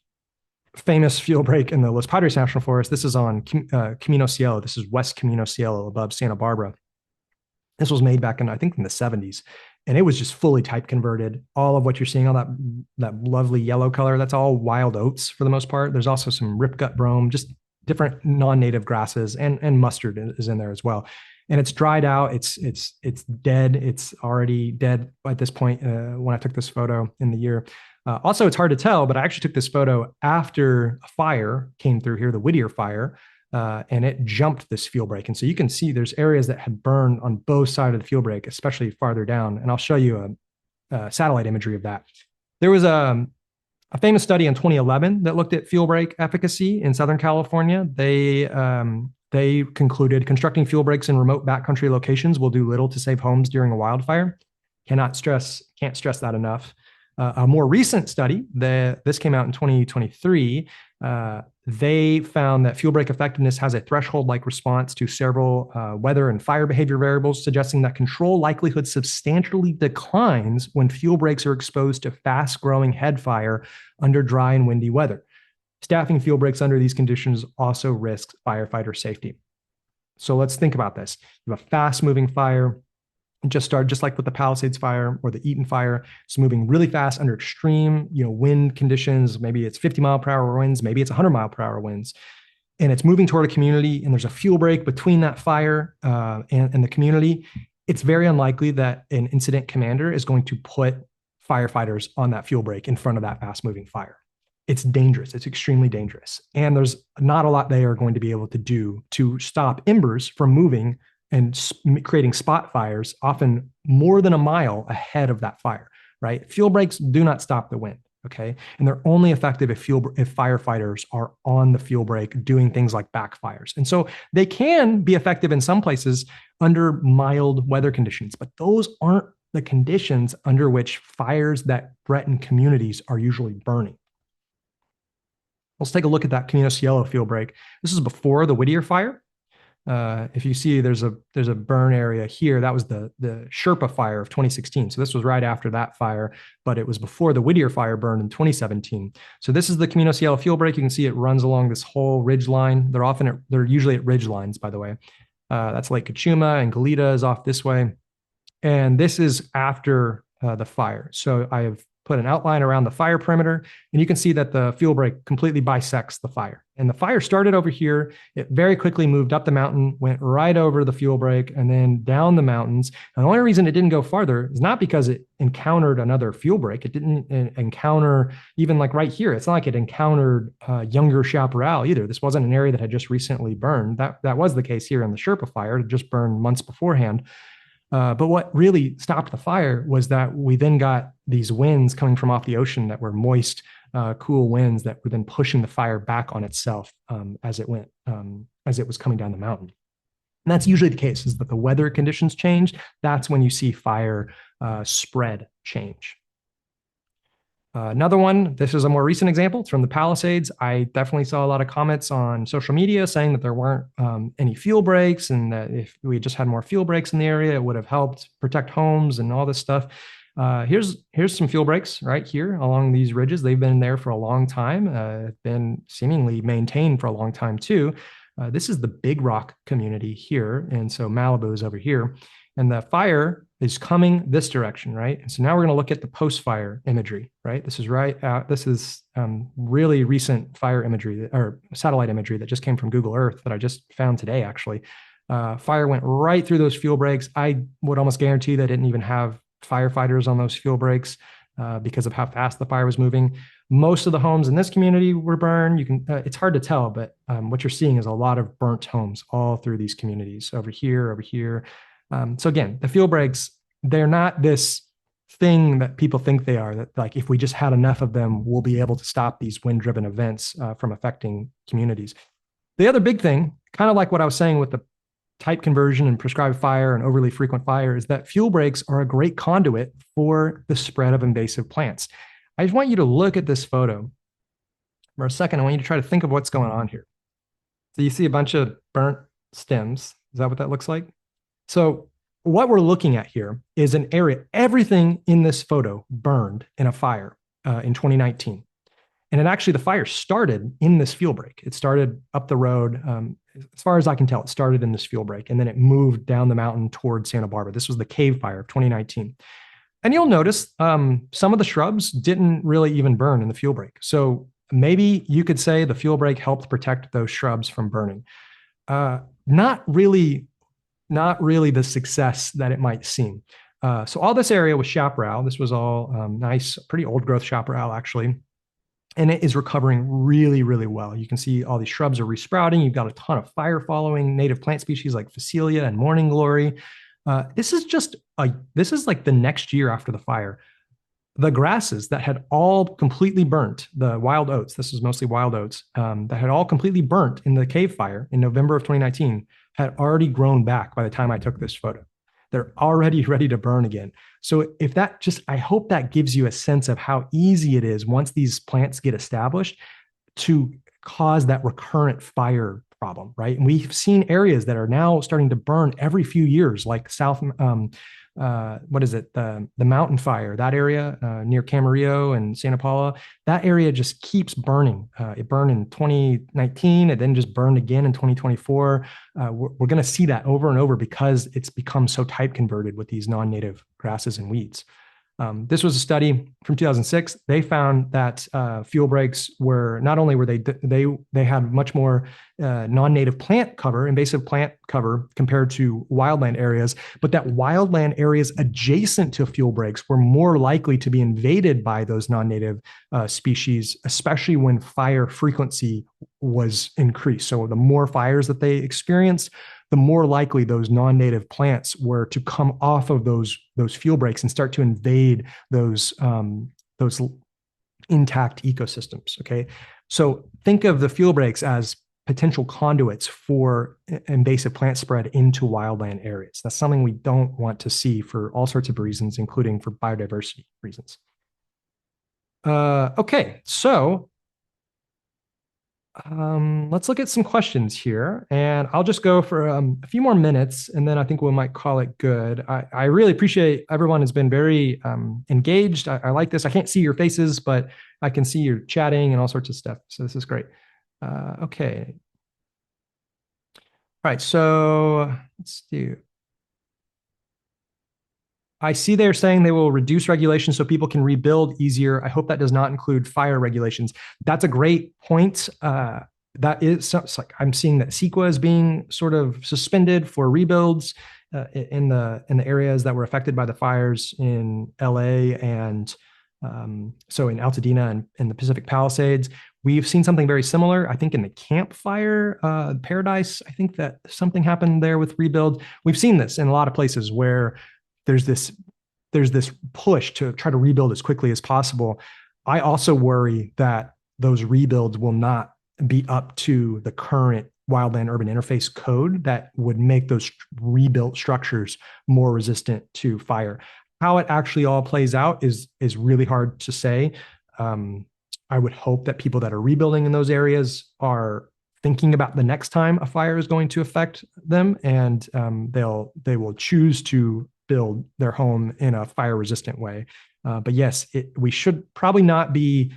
famous fuel break in the Los Padres National Forest. This is on Camino Cielo. This is West Camino Cielo above Santa Barbara. This was made back in, I think, in the 70s. And it was just fully type converted. All of what you're seeing, all that lovely yellow color, that's all wild oats for the most part. There's also some ripgut brome, just different non-native grasses, and mustard is in there as well. And it's dried out. It's dead. It's already dead at this point when I took this photo in the year. Also, it's hard to tell, but I actually took this photo after a fire came through here, the Whittier fire, and it jumped this fuel break. And so you can see there's areas that had burned on both sides of the fuel break, especially farther down. And I'll show you a satellite imagery of that. There was a famous study in 2011 that looked at fuel break efficacy in Southern California. They concluded constructing fuel breaks in remote backcountry locations will do little to save homes during a wildfire. Can't stress that enough. A more recent study, this came out in 2023, they found that fuel break effectiveness has a threshold-like response to several weather and fire behavior variables, suggesting that control likelihood substantially declines when fuel breaks are exposed to fast-growing head fire under dry and windy weather. Staffing fuel breaks under these conditions also risks firefighter safety. So let's think about this. You have a fast-moving fire, just like with the Palisades fire or the Eaton fire. It's moving really fast under extreme, wind conditions. Maybe it's 50-mile-per-hour winds, maybe it's 100-mile-per-hour winds, and it's moving toward a community. And there's a fuel break between that fire and the community. It's very unlikely that an incident commander is going to put firefighters on that fuel break in front of that fast-moving fire. It's dangerous. It's extremely dangerous, and there's not a lot they are going to be able to do to stop embers from moving and creating spot fires, often more than a mile ahead of that fire, right? Fuel breaks do not stop the wind, okay? And they're only effective if firefighters are on the fuel break doing things like backfires. And so they can be effective in some places under mild weather conditions, but those aren't the conditions under which fires that threaten communities are usually burning. Let's take a look at that Camino Cielo fuel break. This is before the Whittier fire. If you see, there's a burn area here. That was the Sherpa fire of 2016. So this was right after that fire, but it was before the Whittier fire burned in 2017. So this is the Camino Cielo fuel break. You can see it runs along this whole ridge line. They're usually at ridge lines, by the way. That's Lake Cachuma, and Goleta is off this way. And this is after the fire. So I have put an outline around the fire perimeter, and you can see that the fuel break completely bisects the fire. And the fire started over here. It very quickly moved up the mountain, went right over the fuel break, and then down the mountains. And the only reason it didn't go farther is not because it encountered another fuel break. It didn't encounter, even like right here, it's not like it encountered younger chaparral either. This wasn't an area that had just recently burned. That was the case here in the Sherpa fire. It just burned months beforehand. But what really stopped the fire was that we then got these winds coming from off the ocean that were moist, cool winds that were then pushing the fire back on itself as it was coming down the mountain. And that's usually the case, is that the weather conditions change. That's when you see fire spread change. Another one, this is a more recent example. It's from the Palisades. I definitely saw a lot of comments on social media saying that there weren't any fuel breaks, and that if we just had more fuel breaks in the area, it would have helped protect homes and all this stuff. Here's some fuel breaks right here along these ridges. They've been there for a long time, been seemingly maintained for a long time too. This is the Big Rock community here, and so Malibu is over here. And the fire is coming this direction, right? And so now we're going to look at the post-fire imagery, right? This is really recent fire imagery or satellite imagery that just came from Google Earth that I just found today, actually. Fire went right through those fuel breaks. I would almost guarantee they didn't even have firefighters on those fuel breaks because of how fast the fire was moving. Most of the homes in this community were burned. It's hard to tell, but what you're seeing is a lot of burnt homes all through these communities, over here. So again, the fuel breaks, they're not this thing that people think they are, that like if we just had enough of them, we'll be able to stop these wind-driven events from affecting communities. The other big thing kind of like what I was saying with the type conversion and prescribed fire and overly frequent fire, is that fuel breaks are a great conduit for the spread of invasive plants. I just want you to look at this photo for a second. I want you to try to think of what's going on here. So you see a bunch of burnt stems. Is that what that looks like? So what we're looking at here is an area, everything in this photo burned in a fire in 2019. And it actually, the fire started in this fuel break. It started up the road. As far as I can tell, it started in this fuel break, and then it moved down the mountain towards Santa Barbara. This was the cave fire of 2019. And you'll notice some of the shrubs didn't really even burn in the fuel break. So maybe you could say the fuel break helped protect those shrubs from burning. Not really the success that it might seem. So all this area was chaparral. This was all nice, pretty old growth chaparral, actually. And it is recovering really, really well. You can see all these shrubs are resprouting. You've got a ton of fire following native plant species like Phacelia and morning glory. This is like the next year after the fire. The grasses that had all completely burnt, the wild oats, this is mostly wild oats, that had all completely burnt in the cave fire in November of 2019, had already grown back by the time I took this photo. They're already ready to burn again. So if that just, I hope that gives you a sense of how easy it is once these plants get established to cause that recurrent fire problem, right? And we've seen areas that are now starting to burn every few years, like the mountain fire, that area near Camarillo and Santa Paula, that area just keeps burning. It burned in 2019, it then just burned again in 2024. We're going to see that over and over because it's become so type converted with these non-native grasses and weeds. This was a study from 2006. They found that fuel breaks were not only were they had much more non-native plant cover, invasive plant cover compared to wildland areas, but that wildland areas adjacent to fuel breaks were more likely to be invaded by those non-native species, especially when fire frequency was increased. So the more fires that they experienced, the more likely those non-native plants were to come off of those fuel breaks and start to invade those intact ecosystems. Okay, so think of the fuel breaks as potential conduits for invasive plant spread into wildland areas. That's something we don't want to see for all sorts of reasons, including for biodiversity reasons. Okay, so let's look at some questions here, and I'll just go for a few more minutes, and then I think we might call it good. I really appreciate everyone has been very engaged. I like this. I can't see your faces, but I can see you chatting and all sorts of stuff. So this is great. Okay. All right. So let's do. I see they're saying they will reduce regulations so people can rebuild easier. I hope that does not include fire regulations. That's a great point. That is like I'm seeing that CEQA is being sort of suspended for rebuilds in the areas that were affected by the fires in LA and so in Altadena and in the Pacific Palisades. We've seen something very similar, I think, in the Camp Fire Paradise. I think that something happened there with rebuild. We've seen this in a lot of places where there's this push to try to rebuild as quickly as possible. I also worry that those rebuilds will not be up to the current wildland urban interface code that would make those rebuilt structures more resistant to fire. How it actually all plays out is really hard to say. I would hope that people that are rebuilding in those areas are thinking about the next time a fire is going to affect them, and they will choose to build their home in a fire-resistant way. But yes, we should probably not be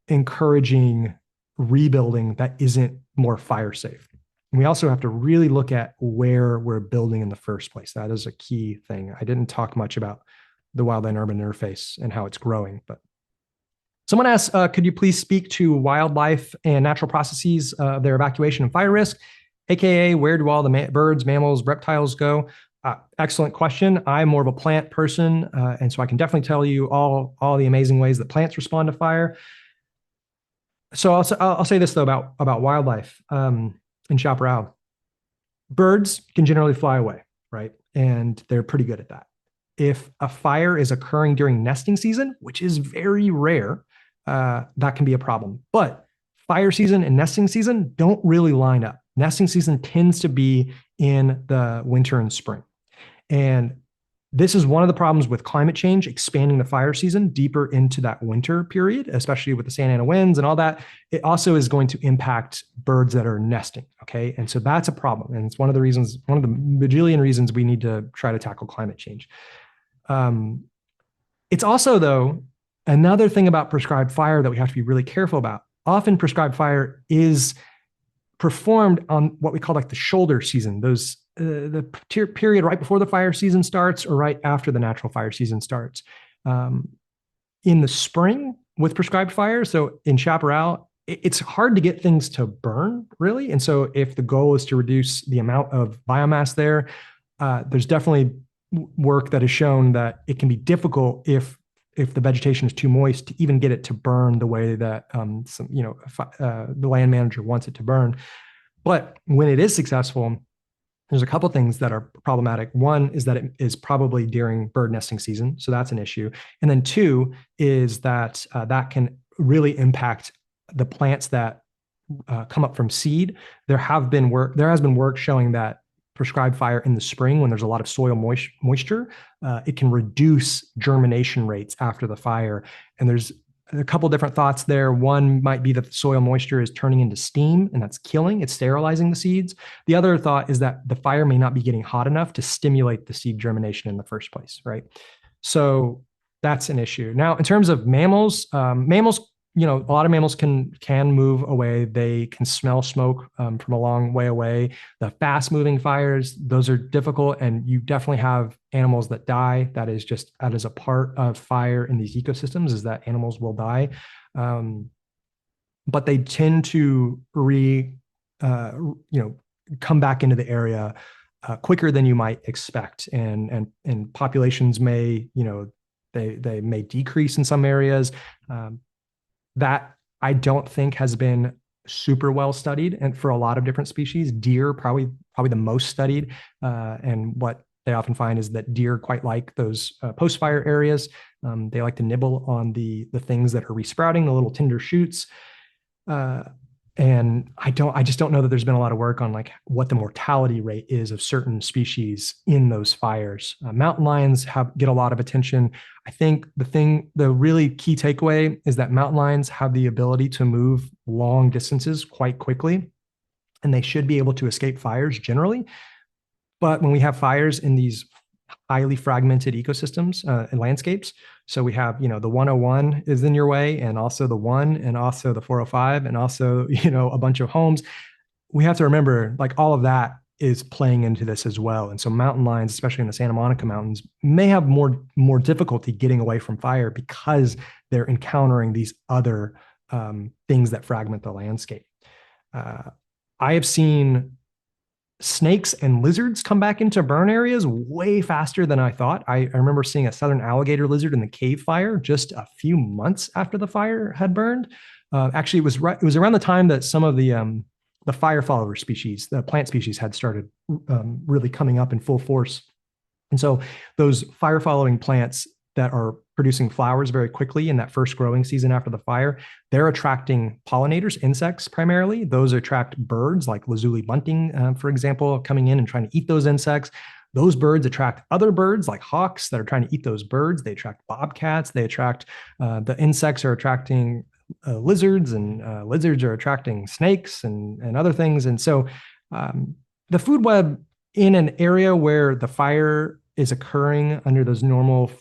encouraging rebuilding that isn't more fire safe. And we also have to really look at where we're building in the first place. That is a key thing. I didn't talk much about the wildland urban interface and how it's growing, but someone asked, could you please speak to wildlife and natural processes of their evacuation and fire risk, AKA where do all the birds, mammals, reptiles go? Excellent question. I'm more of a plant person, and so I can definitely tell you all the amazing ways that plants respond to fire. So I'll say this though about wildlife in Chaparral. Birds can generally fly away, right? And they're pretty good at that. If a fire is occurring during nesting season, which is very rare, that can be a problem. But fire season and nesting season don't really line up. nesting season tends to be in the winter and spring. And this is one of the problems with climate change, expanding the fire season deeper into that winter period, especially with the Santa Ana winds and all that. It also is going to impact birds that are nesting. Okay. And so that's a problem. And it's one of the reasons, one of the bajillion reasons we need to try to tackle climate change. It's also, though, another thing about prescribed fire that we have to be really careful about. Often prescribed fire is performed on what we call like the shoulder season, the period right before the fire season starts or right after the natural fire season starts. In the spring with prescribed fire, so in Chaparral, it's hard to get things to burn, really. And so if the goal is to reduce the amount of biomass there, there's definitely work that has shown that it can be difficult if the vegetation is too moist to even get it to burn the way that the land manager wants it to burn. But when it is successful, there's a couple things that are problematic. One is that it is probably during bird nesting season, so that's an issue. And then two is that that can really impact the plants that come up from seed. There has been work showing that prescribed fire in the spring, when there's a lot of soil moisture, it can reduce germination rates after the fire. And there's a couple different thoughts there. One might be that the soil moisture is turning into steam, and that's it's sterilizing the seeds. The other thought is that the fire may not be getting hot enough to stimulate the seed germination in the first place, right? So that's an issue. Now, in terms of mammals, a lot of mammals can move away. They can smell smoke from a long way away. The fast moving fires, those are difficult. And you definitely have animals that die. That is a part of fire in these ecosystems, is that animals will die. But they tend to come back into the area quicker than you might expect. And populations may, they may decrease in some areas. That I don't think has been super well studied, and for a lot of different species. Deer probably the most studied, and what they often find is that deer quite like those post-fire areas. They like to nibble on the things that are resprouting, the little tender shoots. And I just don't know that there's been a lot of work on like what the mortality rate is of certain species in those fires. Mountain lions get a lot of attention. I think the really key takeaway is that mountain lions have the ability to move long distances quite quickly, and they should be able to escape fires generally. But when we have fires in these highly fragmented ecosystems and landscapes, so we have, the 101 is in your way, and also the 1, and also the 405, and also, a bunch of homes. We have to remember, like, all of that is playing into this as well. And so mountain lions, especially in the Santa Monica Mountains, may have more difficulty getting away from fire because they're encountering these other things that fragment the landscape. I have seen snakes and lizards come back into burn areas way faster than I thought. I remember seeing a southern alligator lizard in the cave fire just a few months after the fire had burned. Actually, it was around the time that some of the fire follower species, the plant species, had started really coming up in full force. And so those fire following plants that are producing flowers very quickly in that first growing season after the fire, they're attracting pollinators, insects primarily. Those attract birds like lazuli bunting, for example, coming in and trying to eat those insects. Those birds attract other birds like hawks that are trying to eat those birds. They attract bobcats. They attract, the insects are attracting lizards, and lizards are attracting snakes and other things. And so the food web in an area where the fire is occurring under those normal,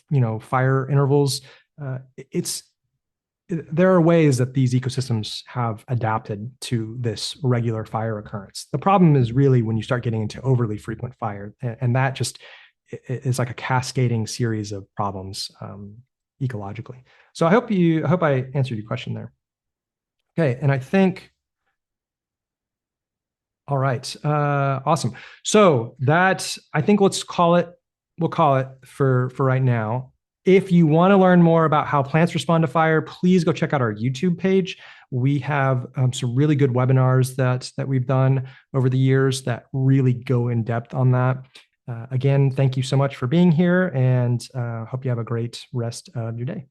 fire intervals, there are ways that these ecosystems have adapted to this regular fire occurrence. The problem is really when you start getting into overly frequent fire, and that just is like a cascading series of problems ecologically. So I hope I answered your question there. Okay, and I think, all right, awesome. So I think we'll call it for right now. If you want to learn more about how plants respond to fire, please go check out our YouTube page. We have some really good webinars that we've done over the years that really go in depth on that. Again, thank you so much for being here, and hope you have a great rest of your day.